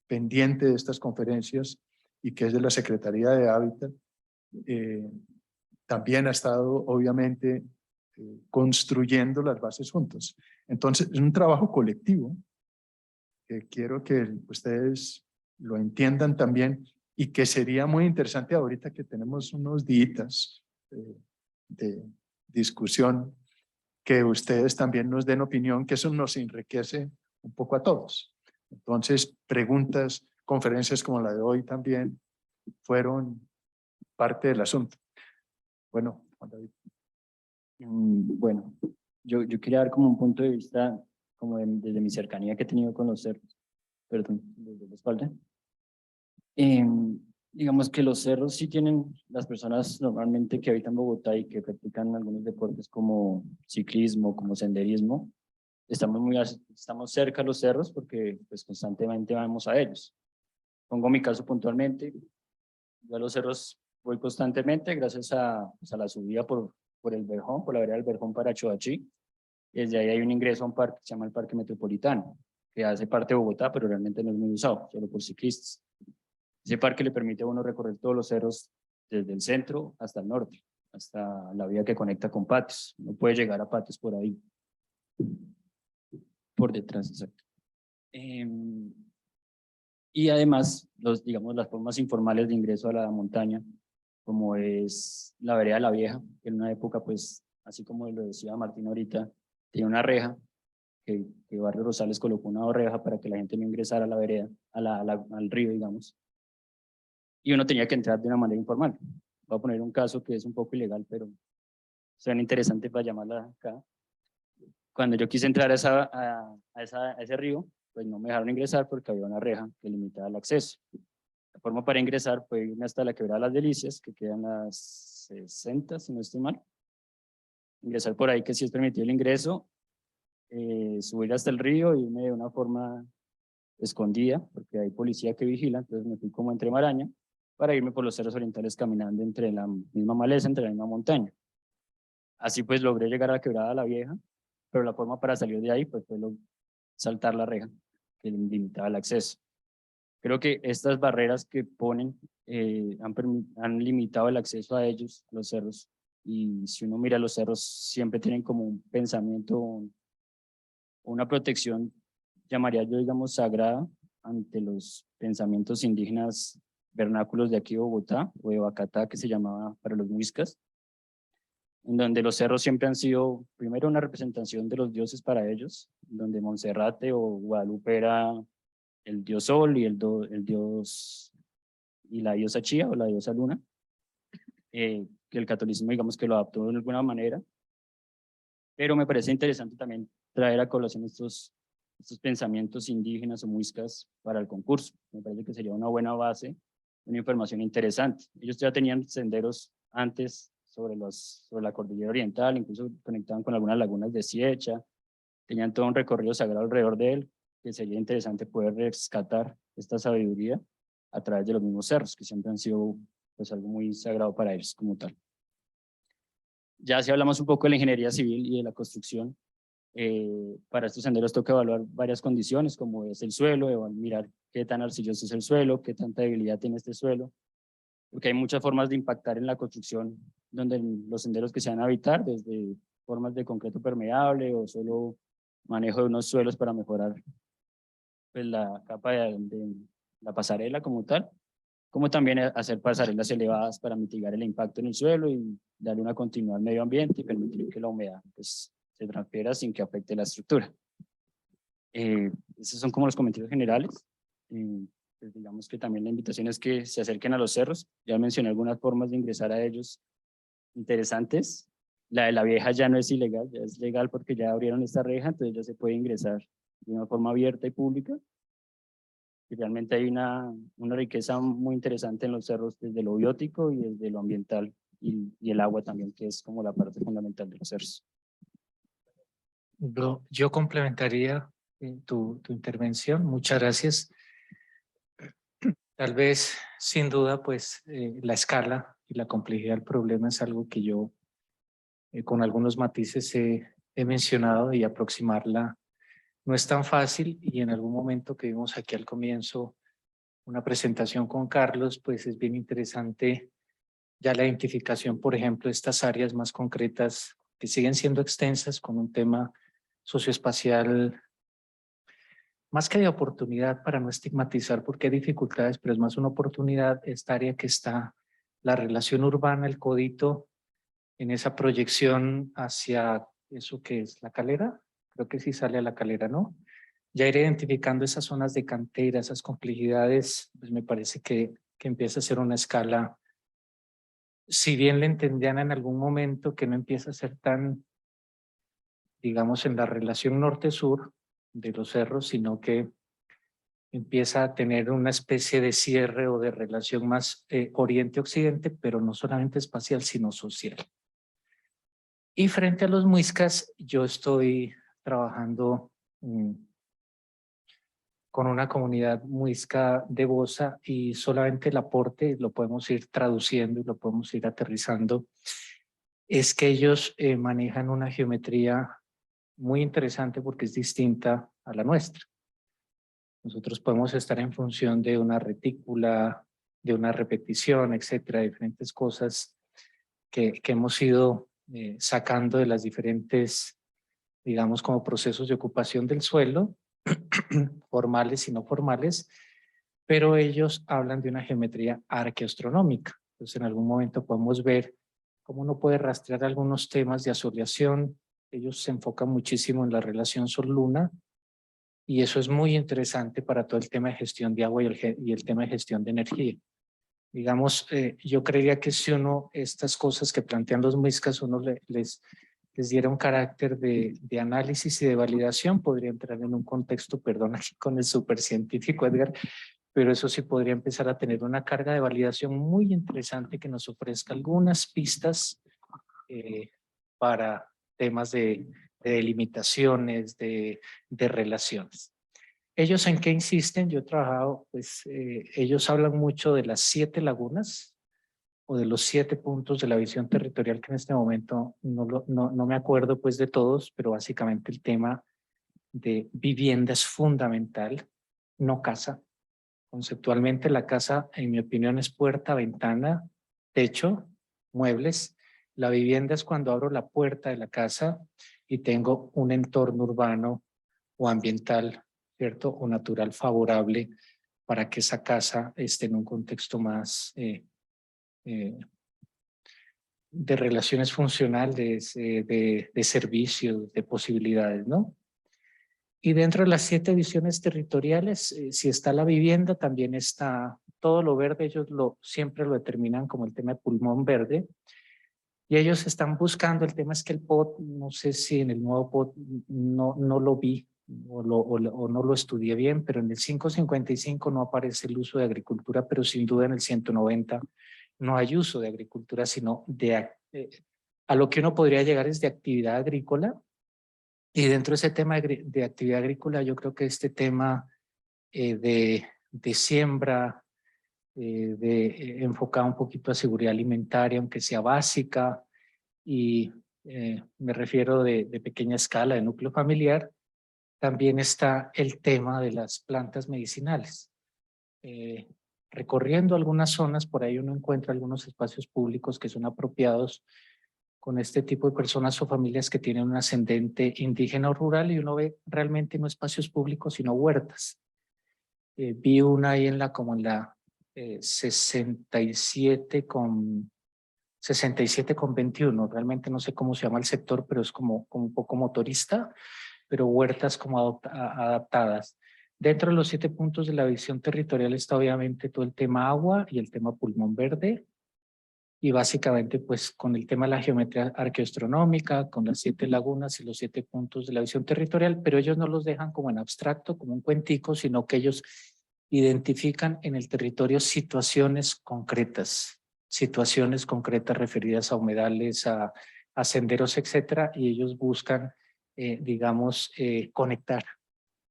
A: pendiente de estas conferencias y que es de la Secretaría de Hábitat. También ha estado, obviamente, construyendo las bases juntos. Entonces, es un trabajo colectivo que quiero que ustedes lo entiendan también y que sería muy interesante ahorita que tenemos unos días de discusión, que ustedes también nos den opinión, que eso nos enriquece un poco a todos. Entonces, preguntas, conferencias como la de hoy también fueron parte del asunto. Bueno, Juan David.
G: Bueno, yo quería dar como un punto de vista, como desde mi cercanía que he tenido con los cerros, perdón, desde la espalda. Digamos que los cerros sí tienen las personas normalmente que habitan Bogotá y que practican algunos deportes como ciclismo, como senderismo. Estamos cerca a los cerros porque pues constantemente vamos a ellos. Pongo mi caso puntualmente, yo a los cerros voy constantemente gracias a la subida por el Verjón, por la vereda del Verjón para Choachí. Desde ahí hay un ingreso a un parque que se llama el Parque Metropolitano, que hace parte de Bogotá, pero realmente no es muy usado, solo por ciclistas. Ese parque le permite a uno recorrer todos los cerros desde el centro hasta el norte, hasta la vía que conecta con Patios. Uno puede llegar a Patios por ahí, por detrás, exacto. Y además, digamos, las formas informales de ingreso a la montaña, como es la vereda La Vieja, que en una época, pues, así como lo decía Martín ahorita, tenía una reja, que Barrio Rosales colocó una reja para que la gente no ingresara a la vereda, al río, digamos. Y uno tenía que entrar de una manera informal. Voy a poner un caso que es un poco ilegal, pero suena interesante para llamarla acá. Cuando yo quise entrar a ese río, pues no me dejaron ingresar porque había una reja que limitaba el acceso. La forma para ingresar fue irme hasta la Quebrada Las Delicias, que quedan las 60, si no estoy mal. Ingresar por ahí, que sí es permitido el ingreso, subir hasta el río y irme de una forma escondida, porque hay policía que vigila, entonces me fui como entre maraña, para irme por los cerros orientales caminando entre la misma maleza, entre la misma montaña. Así pues logré llegar a la Quebrada La Vieja, pero la forma para salir de ahí pues, fue saltar la reja que limitaba el acceso. Creo que estas barreras que ponen han limitado el acceso a ellos, a los cerros, y si uno mira los cerros siempre tienen como un pensamiento, una protección, llamaría yo digamos sagrada, ante los pensamientos indígenas vernáculos de aquí de Bogotá, o de Bacatá, que se llamaba para los muiscas, en donde los cerros siempre han sido, primero, una representación de los dioses para ellos, donde Monserrate o Guadalupe era el dios Sol y el dios y la diosa Chía o la diosa Luna, que el catolicismo digamos que lo adaptó de alguna manera, pero me parece interesante también traer a colación estos pensamientos indígenas o muiscas para el concurso. Me parece que sería una buena base, una información interesante. Ellos ya tenían senderos antes sobre la cordillera oriental, incluso conectaban con algunas lagunas de Siecha, tenían todo un recorrido sagrado alrededor de él, que sería interesante poder rescatar esta sabiduría a través de los mismos cerros, que siempre han sido pues, algo muy sagrado para ellos como tal. Ya si hablamos un poco de la ingeniería civil y de la construcción, Para estos senderos toca evaluar varias condiciones, como es el suelo, mirar qué tan arcilloso es el suelo, qué tanta debilidad tiene este suelo, porque hay muchas formas de impactar en la construcción, donde los senderos que se van a habitar, desde formas de concreto permeable o solo manejo de unos suelos para mejorar pues, la capa de la pasarela como tal, como también hacer pasarelas elevadas para mitigar el impacto en el suelo y darle una continuidad al medio ambiente y permitir que la humedad pues, se transfiera sin que afecte la estructura. Esos son como los comentarios generales. Pues digamos que también la invitación es que se acerquen a los cerros. Ya mencioné algunas formas de ingresar a ellos interesantes. La de la vieja ya no es ilegal, ya es legal porque ya abrieron esta reja, entonces ya se puede ingresar de una forma abierta y pública. Y realmente hay una riqueza muy interesante en los cerros desde lo biótico y desde lo ambiental y el agua también, que es como la parte fundamental de los cerros.
H: Yo complementaría tu intervención. Muchas gracias. Tal vez, sin duda, pues la escala y la complejidad del problema es algo que yo con algunos matices he mencionado y aproximarla no es tan fácil y en algún momento que vimos aquí al comienzo una presentación con Carlos, pues es bien interesante ya la identificación, por ejemplo, de estas áreas más concretas que siguen siendo extensas con un tema socioespacial más que de oportunidad para no estigmatizar porque hay dificultades, pero es más una oportunidad esta área que está la relación urbana, el codito, en esa proyección hacia eso que es la Calera, creo que sí sale a la Calera, ¿no? Ya ir identificando esas zonas de cantera, esas complejidades, pues me parece que empieza a ser una escala, si bien le entendían en algún momento, que no empieza a ser tan, digamos, en la relación norte-sur de los cerros, sino que empieza a tener una especie de cierre o de relación más oriente-occidente, pero no solamente espacial, sino social. Y frente a los muiscas, yo estoy trabajando con una comunidad muisca de Bosa y solamente el aporte lo podemos ir traduciendo y lo podemos ir aterrizando. Es que ellos manejan una geometría muy interesante porque es distinta a la nuestra. Nosotros podemos estar en función de una retícula, de una repetición, etcétera, diferentes cosas que hemos ido sacando de las diferentes, digamos, como procesos de ocupación del suelo, formales y no formales, pero ellos hablan de una geometría arqueoastronómica. Entonces, en algún momento podemos ver cómo uno puede rastrear algunos temas de asociación. Ellos se enfocan muchísimo en la relación Sol-Luna, y eso es muy interesante para todo el tema de gestión de agua y el tema de gestión de energía. Digamos, yo creería que si uno, estas cosas que plantean los muiscas, uno les diera un carácter de análisis y de validación, podría entrar en un contexto, perdón, aquí con el supercientífico Edgar, pero eso sí podría empezar a tener una carga de validación muy interesante que nos ofrezca algunas pistas para temas de delimitaciones, de relaciones. ¿Ellos en qué insisten? Yo he trabajado, pues ellos hablan mucho de las 7 lagunas o de los 7 puntos de la visión territorial que en este momento no me acuerdo pues de todos, pero básicamente el tema de vivienda es fundamental, no casa. Conceptualmente la casa, en mi opinión, es puerta, ventana, techo, muebles. La vivienda es cuando abro la puerta de la casa y tengo un entorno urbano o ambiental, ¿cierto? O natural favorable para que esa casa esté en un contexto más de relaciones funcionales, de servicios, de posibilidades, ¿no? Y dentro de las 7 visiones territoriales, si está la vivienda, también está todo lo verde. Ellos siempre lo determinan como el tema de pulmón verde. Y ellos están buscando, el tema es que el POT, no sé si en el nuevo POT no lo vi o no lo estudié bien, pero en el 555 no aparece el uso de agricultura, pero sin duda en el 190 no hay uso de agricultura, sino a lo que uno podría llegar es de actividad agrícola. Y dentro de ese tema de actividad agrícola, yo creo que este tema de siembra, enfocado un poquito a seguridad alimentaria, aunque sea básica, y me refiero de pequeña escala, de núcleo familiar, también está el tema de las plantas medicinales. Recorriendo algunas zonas, por ahí uno encuentra algunos espacios públicos que son apropiados con este tipo de personas o familias que tienen un ascendente indígena o rural, y uno ve realmente no espacios públicos, sino huertas. Vi una ahí como en la 67 con 21, realmente no sé cómo se llama el sector, pero es como un poco motorista, pero huertas como adaptadas. Dentro de los 7 puntos de la visión territorial está obviamente todo el tema agua y el tema pulmón verde, y básicamente pues con el tema de la geometría arqueoastronómica, con las 7 lagunas y los 7 puntos de la visión territorial, pero ellos no los dejan como en abstracto, como un cuentico, sino que ellos identifican en el territorio situaciones concretas referidas a humedales, a senderos, etcétera, y ellos buscan, digamos, conectar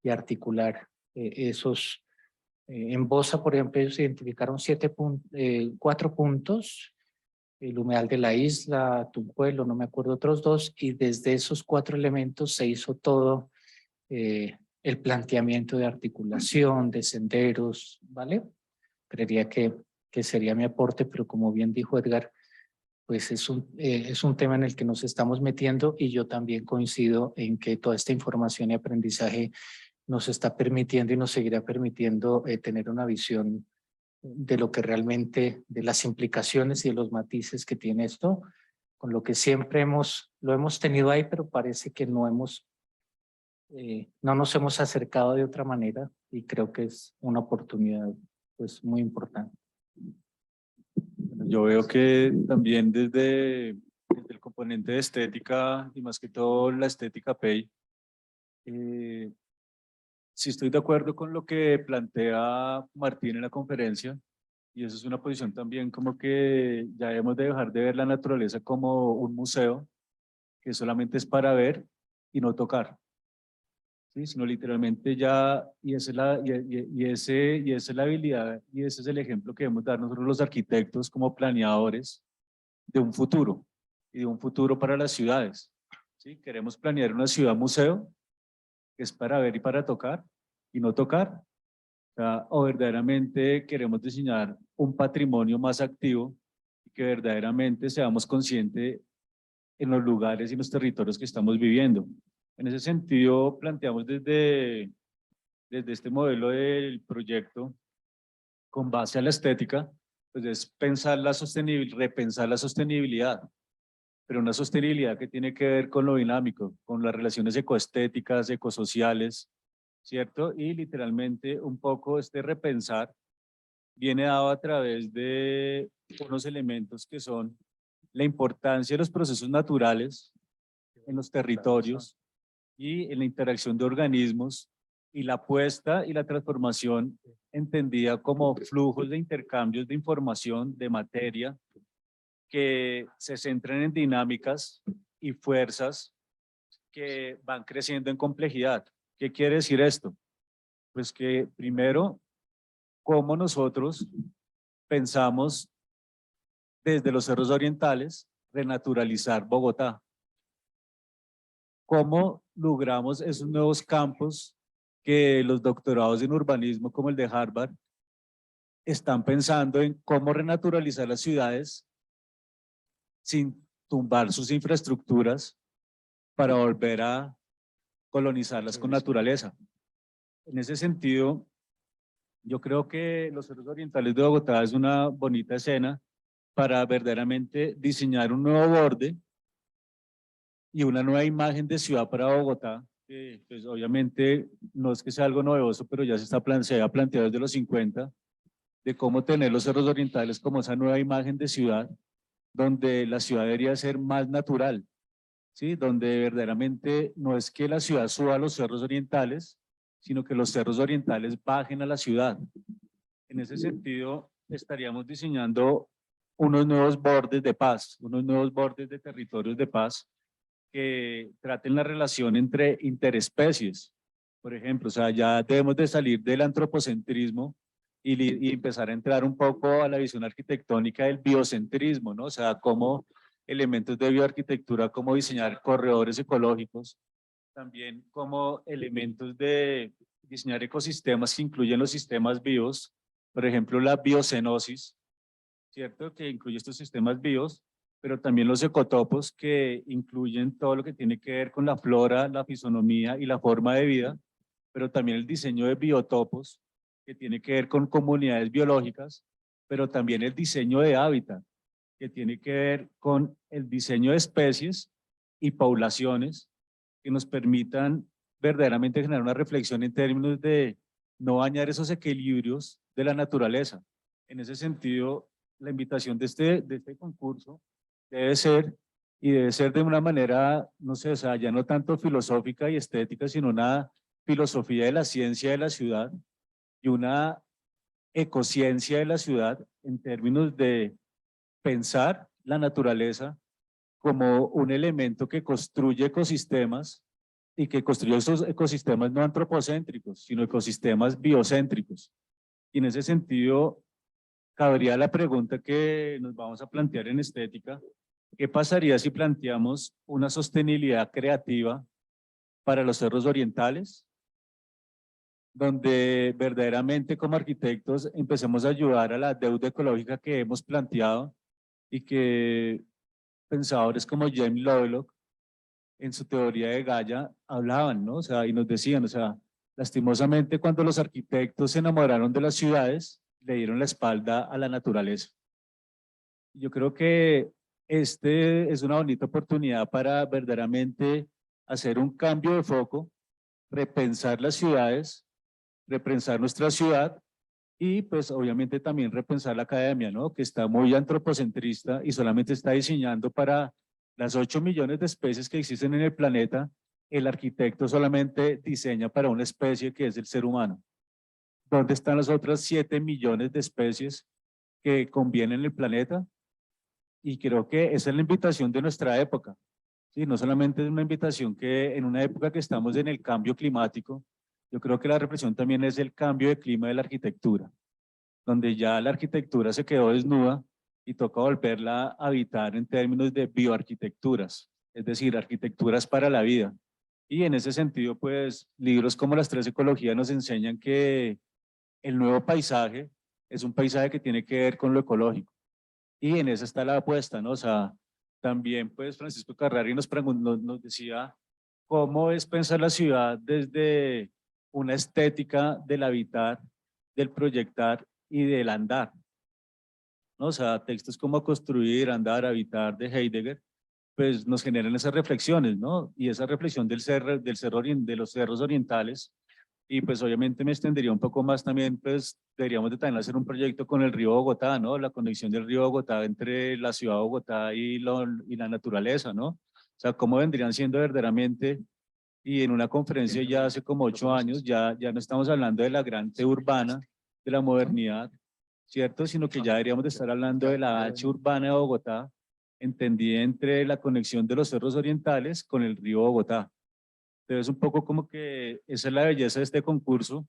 H: y articular esos. En Bosa, por ejemplo, ellos identificaron 4 puntos, el humedal de la isla, Tunjuelo, no me acuerdo otros 2, y desde esos 4 elementos se hizo todo el planteamiento de articulación, de senderos, ¿vale? Creería que sería mi aporte, pero como bien dijo Edgar, pues es un tema en el que nos estamos metiendo, y yo también coincido en que toda esta información y aprendizaje nos está permitiendo y nos seguirá permitiendo tener una visión de lo que realmente, de las implicaciones y de los matices que tiene esto, con lo que siempre lo hemos tenido ahí, pero parece que no nos hemos acercado de otra manera, y creo que es una oportunidad pues muy importante.
B: Yo veo que también desde el componente de estética y más que todo la estética PEI, sí estoy de acuerdo con lo que plantea Martín en la conferencia, y eso es una posición también como que ya debemos de dejar de ver la naturaleza como un museo que solamente es para ver y no tocar, ¿sí? Sino literalmente ya, y esa es la habilidad, y ese es el ejemplo que debemos dar nosotros los arquitectos como planeadores de un futuro, y de un futuro para las ciudades, ¿sí? Queremos planear una ciudad museo, que es para ver y para tocar, y no tocar, o verdaderamente queremos diseñar un patrimonio más activo, y que verdaderamente seamos conscientes en los lugares y los territorios que estamos viviendo. En ese sentido, planteamos desde este modelo del proyecto, con base a la estética, pues es pensar repensar la sostenibilidad, pero una sostenibilidad que tiene que ver con lo dinámico, con las relaciones ecoestéticas, ecosociales, ¿cierto? Y literalmente un poco este repensar viene dado a través de unos elementos que son la importancia de los procesos naturales en los territorios y en la interacción de organismos, y la apuesta y la transformación entendida como flujos de intercambios de información, de materia, que se centran en dinámicas y fuerzas que van creciendo en complejidad. ¿Qué quiere decir esto? Pues que primero, cómo nosotros pensamos desde los cerros orientales renaturalizar Bogotá. ¿Cómo logramos esos nuevos campos que los doctorados en urbanismo como el de Harvard están pensando en cómo renaturalizar las ciudades sin tumbar sus infraestructuras para volver a colonizarlas con naturaleza? En ese sentido, yo creo que los cerros orientales de Bogotá es una bonita escena para verdaderamente diseñar un nuevo borde y una nueva imagen de ciudad para Bogotá, que pues obviamente no es que sea algo novedoso, pero ya se ha planteado desde los 50, de cómo tener los cerros orientales como esa nueva imagen de ciudad, donde la ciudad debería ser más natural, ¿sí? Donde verdaderamente no es que la ciudad suba a los cerros orientales, sino que los cerros orientales bajen a la ciudad. En ese sentido, estaríamos diseñando unos nuevos bordes de paz, unos nuevos bordes de territorios de paz que traten la relación entre interespecies. Por ejemplo, o sea, ya debemos de salir del antropocentrismo y empezar a entrar un poco a la visión arquitectónica del biocentrismo, ¿no? O sea, cómo
I: elementos de bioarquitectura como diseñar corredores ecológicos, también como elementos de diseñar ecosistemas que incluyen los sistemas vivos, por ejemplo la biocenosis, ¿cierto? Que incluye estos sistemas vivos, pero también los ecotopos que incluyen todo lo que tiene que ver con la flora, la fisonomía y la forma de vida, pero también el diseño de biotopos que tiene que ver con comunidades biológicas, pero también el diseño de hábitat que tiene que ver con el diseño de especies y poblaciones que nos permitan verdaderamente generar una reflexión en términos de no dañar esos equilibrios de la naturaleza. En ese sentido, la invitación de este concurso debe ser, y debe ser de una manera, no sé, o sea, ya no tanto filosófica y estética, sino una filosofía de la ciencia de la ciudad y una ecociencia de la ciudad en términos de pensar la naturaleza como un elemento que construye ecosistemas y que construye esos ecosistemas no antropocéntricos, sino ecosistemas biocéntricos. Y en ese sentido, cabría la pregunta que nos vamos a plantear en estética: ¿qué pasaría si planteamos una sostenibilidad creativa para los cerros orientales? Donde verdaderamente como arquitectos empecemos a ayudar a la deuda ecológica que hemos planteado y que pensadores como James Lovelock en su teoría de Gaia hablaban, ¿no? O sea, y nos decían, o sea, lastimosamente cuando los arquitectos se enamoraron de las ciudades, le dieron la espalda a la naturaleza. Yo creo que este es una bonita oportunidad para verdaderamente hacer un cambio de foco, repensar las ciudades, repensar nuestra ciudad y pues obviamente también repensar la academia, ¿no? Que está muy antropocentrista y solamente está diseñando para las 8 millones de especies que existen en el planeta. El arquitecto solamente diseña para una especie que es el ser humano. ¿Dónde están las otras 7 millones de especies que convienen en el planeta? Y creo que esa es la invitación de nuestra época. Sí, no solamente es una invitación que en una época que estamos en el cambio climático, yo creo que la reflexión también es el cambio de clima de la arquitectura, donde ya la arquitectura se quedó desnuda y toca volverla a habitar en términos de bioarquitecturas, es decir, arquitecturas para la vida. Y en ese sentido, pues, libros como Las Tres Ecologías nos enseñan que el nuevo paisaje es un paisaje que tiene que ver con lo ecológico. Y en esa está la apuesta, ¿no? O sea, también, pues, Francisco Carrari nos decía cómo es pensar la ciudad desde una estética del habitar, del proyectar y del andar, ¿no? O sea, textos como Construir, Andar, Habitar de Heidegger, pues nos generan esas reflexiones, ¿no? Y esa reflexión de los cerros orientales, y pues obviamente me extendería un poco más también, pues deberíamos de también hacer un proyecto con el río Bogotá, ¿no? La conexión del río Bogotá entre la ciudad de Bogotá y la naturaleza, ¿no? O sea, cómo vendrían siendo verdaderamente. Y en una conferencia ya hace como 8 años, ya no estamos hablando de la gran T urbana, de la modernidad, ¿cierto? Sino que ya deberíamos de estar hablando de la H urbana de Bogotá, entendida entre la conexión de los cerros orientales con el río Bogotá. Entonces, un poco como que esa es la belleza de este concurso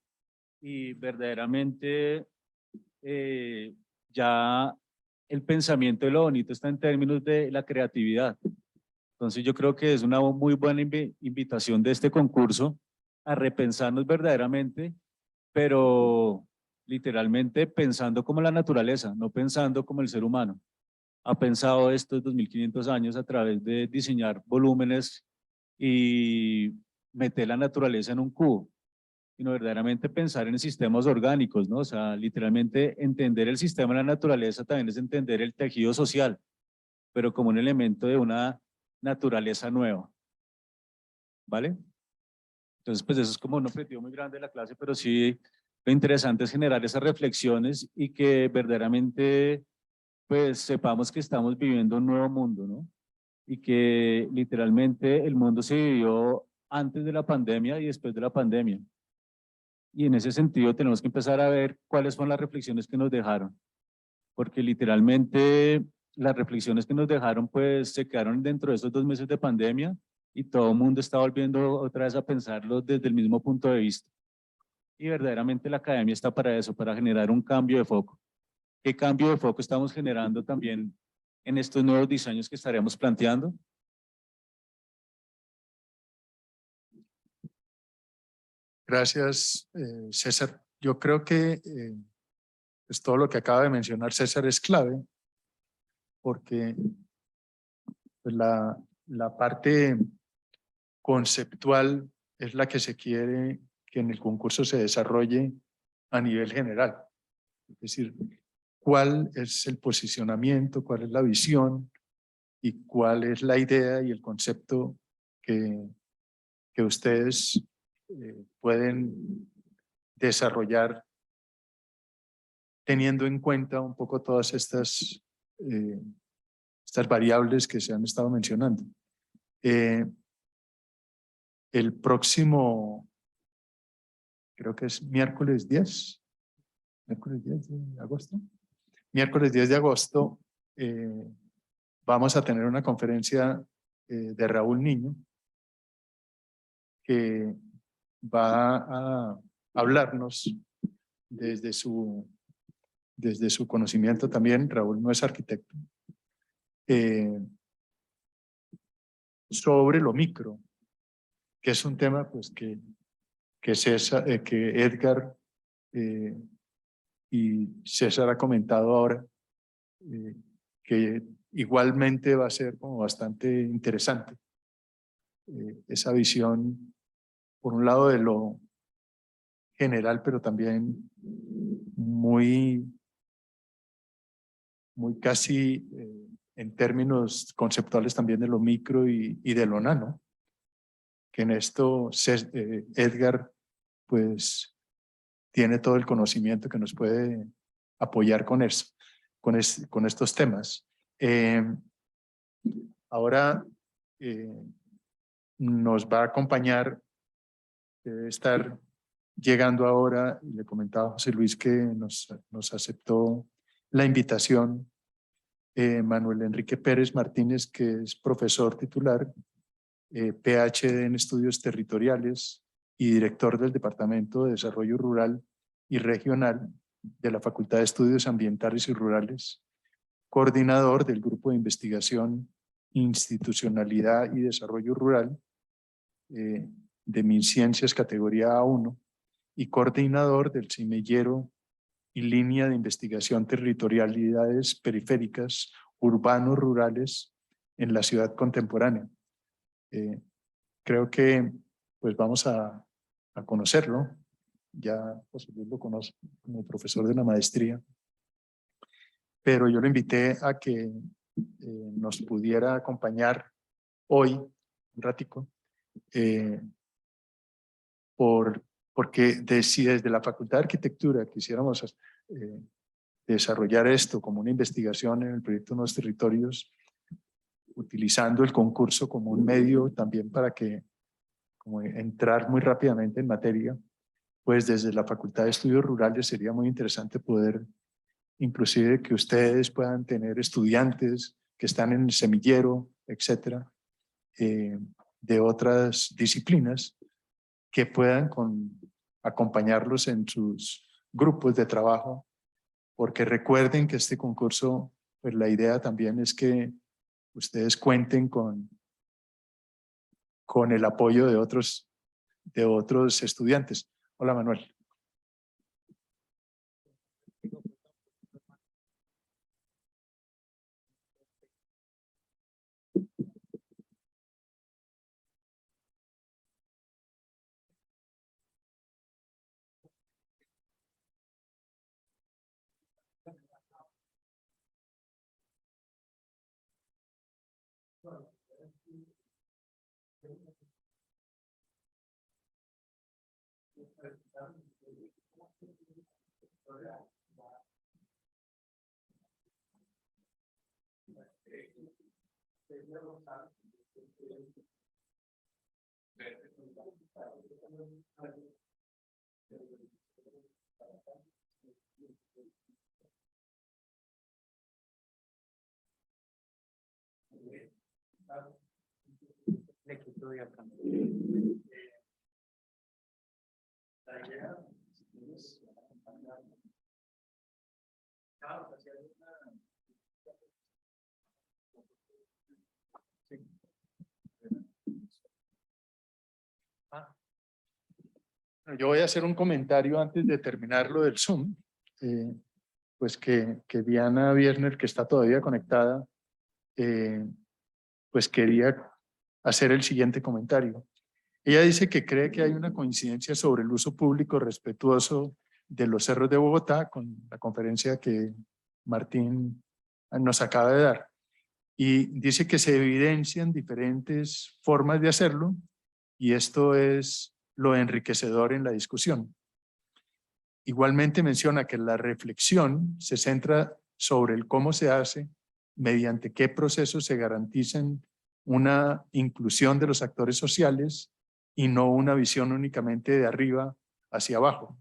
I: y verdaderamente ya el pensamiento de lo bonito está en términos de la creatividad. Entonces yo creo que es una muy buena invitación de este concurso a repensarnos verdaderamente, pero literalmente pensando como la naturaleza, no pensando como el ser humano. Ha pensado estos 2500 años a través de diseñar volúmenes y meter la naturaleza en un cubo, sino verdaderamente pensar en sistemas orgánicos, ¿no? O sea, literalmente entender el sistema de la naturaleza también es entender el tejido social, pero como un elemento de una naturaleza nueva, ¿vale? Entonces, pues eso es como un objetivo muy grande de la clase, pero sí lo interesante es generar esas reflexiones y que verdaderamente pues sepamos que estamos viviendo un nuevo mundo, ¿no? Y que literalmente el mundo se vivió antes de la pandemia y después de la pandemia. Y en ese sentido tenemos que empezar a ver cuáles son las reflexiones que nos dejaron, porque literalmente las reflexiones que nos dejaron pues se quedaron dentro de esos 2 meses de pandemia y todo el mundo está volviendo otra vez a pensarlo desde el mismo punto de vista. Y verdaderamente la academia está para eso, para generar un cambio de foco. ¿Qué cambio de foco estamos generando también en estos nuevos diseños que estaremos planteando?
A: Gracias, César. Yo creo que pues todo lo que acaba de mencionar César es clave, porque pues, la parte conceptual es la que se quiere que en el concurso se desarrolle a nivel general. Es decir, cuál es el posicionamiento, cuál es la visión y cuál es la idea y el concepto que ustedes pueden desarrollar teniendo en cuenta un poco todas estas variables que se han estado mencionando. El próximo, creo que es miércoles 10 de agosto. Miércoles 10 de agosto vamos a tener una conferencia de Raúl Niño que va a hablarnos desde su conocimiento también. Raúl no es arquitecto, sobre lo micro, que es un tema pues que César, que Edgar y César ha comentado ahora, que igualmente va a ser como bastante interesante. Esa visión, por un lado, de lo general, pero también muy casi en términos conceptuales también de lo micro y de lo nano, que en esto Edgar pues tiene todo el conocimiento que nos puede apoyar con eso, con estos temas. Ahora nos va a acompañar, debe estar llegando ahora, y le comentaba a José Luis que nos aceptó la invitación, Manuel Enrique Pérez Martínez, que es profesor titular, PhD en estudios territoriales y director del Departamento de Desarrollo Rural y Regional de la Facultad de Estudios Ambientales y Rurales, coordinador del Grupo de Investigación, Institucionalidad y Desarrollo Rural de MinCiencias categoría A1 y coordinador del semillero y línea de investigación territorialidades periféricas urbanos rurales en la ciudad contemporánea. Creo que pues vamos a conocerlo. Ya José Luis lo conoce como profesor de la maestría, pero yo lo invité a que nos pudiera acompañar hoy un ratico, porque si desde la Facultad de Arquitectura quisiéramos desarrollar esto como una investigación en el proyecto Nuevos Territorios, utilizando el concurso como un medio también para que como entrar muy rápidamente en materia, pues desde la Facultad de Estudios Rurales sería muy interesante poder, inclusive que ustedes puedan tener estudiantes que están en el semillero, etcétera, de otras disciplinas que puedan acompañarlos en sus grupos de trabajo, porque recuerden que este concurso, pues la idea también es que ustedes cuenten con el apoyo de otros estudiantes. Hola, Manuel.
C: Le quito de acá.
A: Yo voy a hacer un comentario antes de terminar lo del Zoom. Pues que Diana Wierner, que está todavía conectada, pues quería hacer el siguiente comentario. Ella dice que cree que hay una coincidencia sobre el uso público respetuoso de los cerros de Bogotá con la conferencia que Martín nos acaba de dar. Y dice que se evidencian diferentes formas de hacerlo y esto es lo enriquecedor en la discusión. Igualmente menciona que la reflexión se centra sobre el cómo se hace, mediante qué procesos se garanticen una inclusión de los actores sociales y no una visión únicamente de arriba hacia abajo.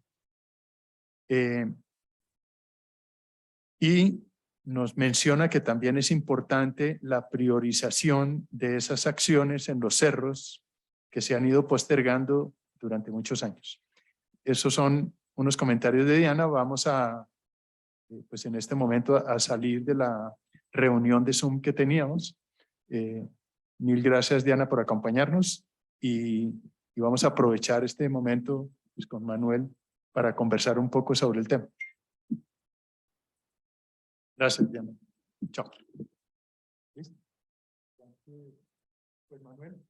A: Y nos menciona que también es importante la priorización de esas acciones en los cerros que se han ido postergando durante muchos años. Esos son unos comentarios de Diana. Vamos a, pues en este momento, a salir de la reunión de Zoom que teníamos. Mil gracias, Diana, por acompañarnos y vamos a aprovechar este momento pues, con Manuel para conversar un poco sobre el tema. Gracias, Diana. Chao. ¿Listo? Pues Manuel.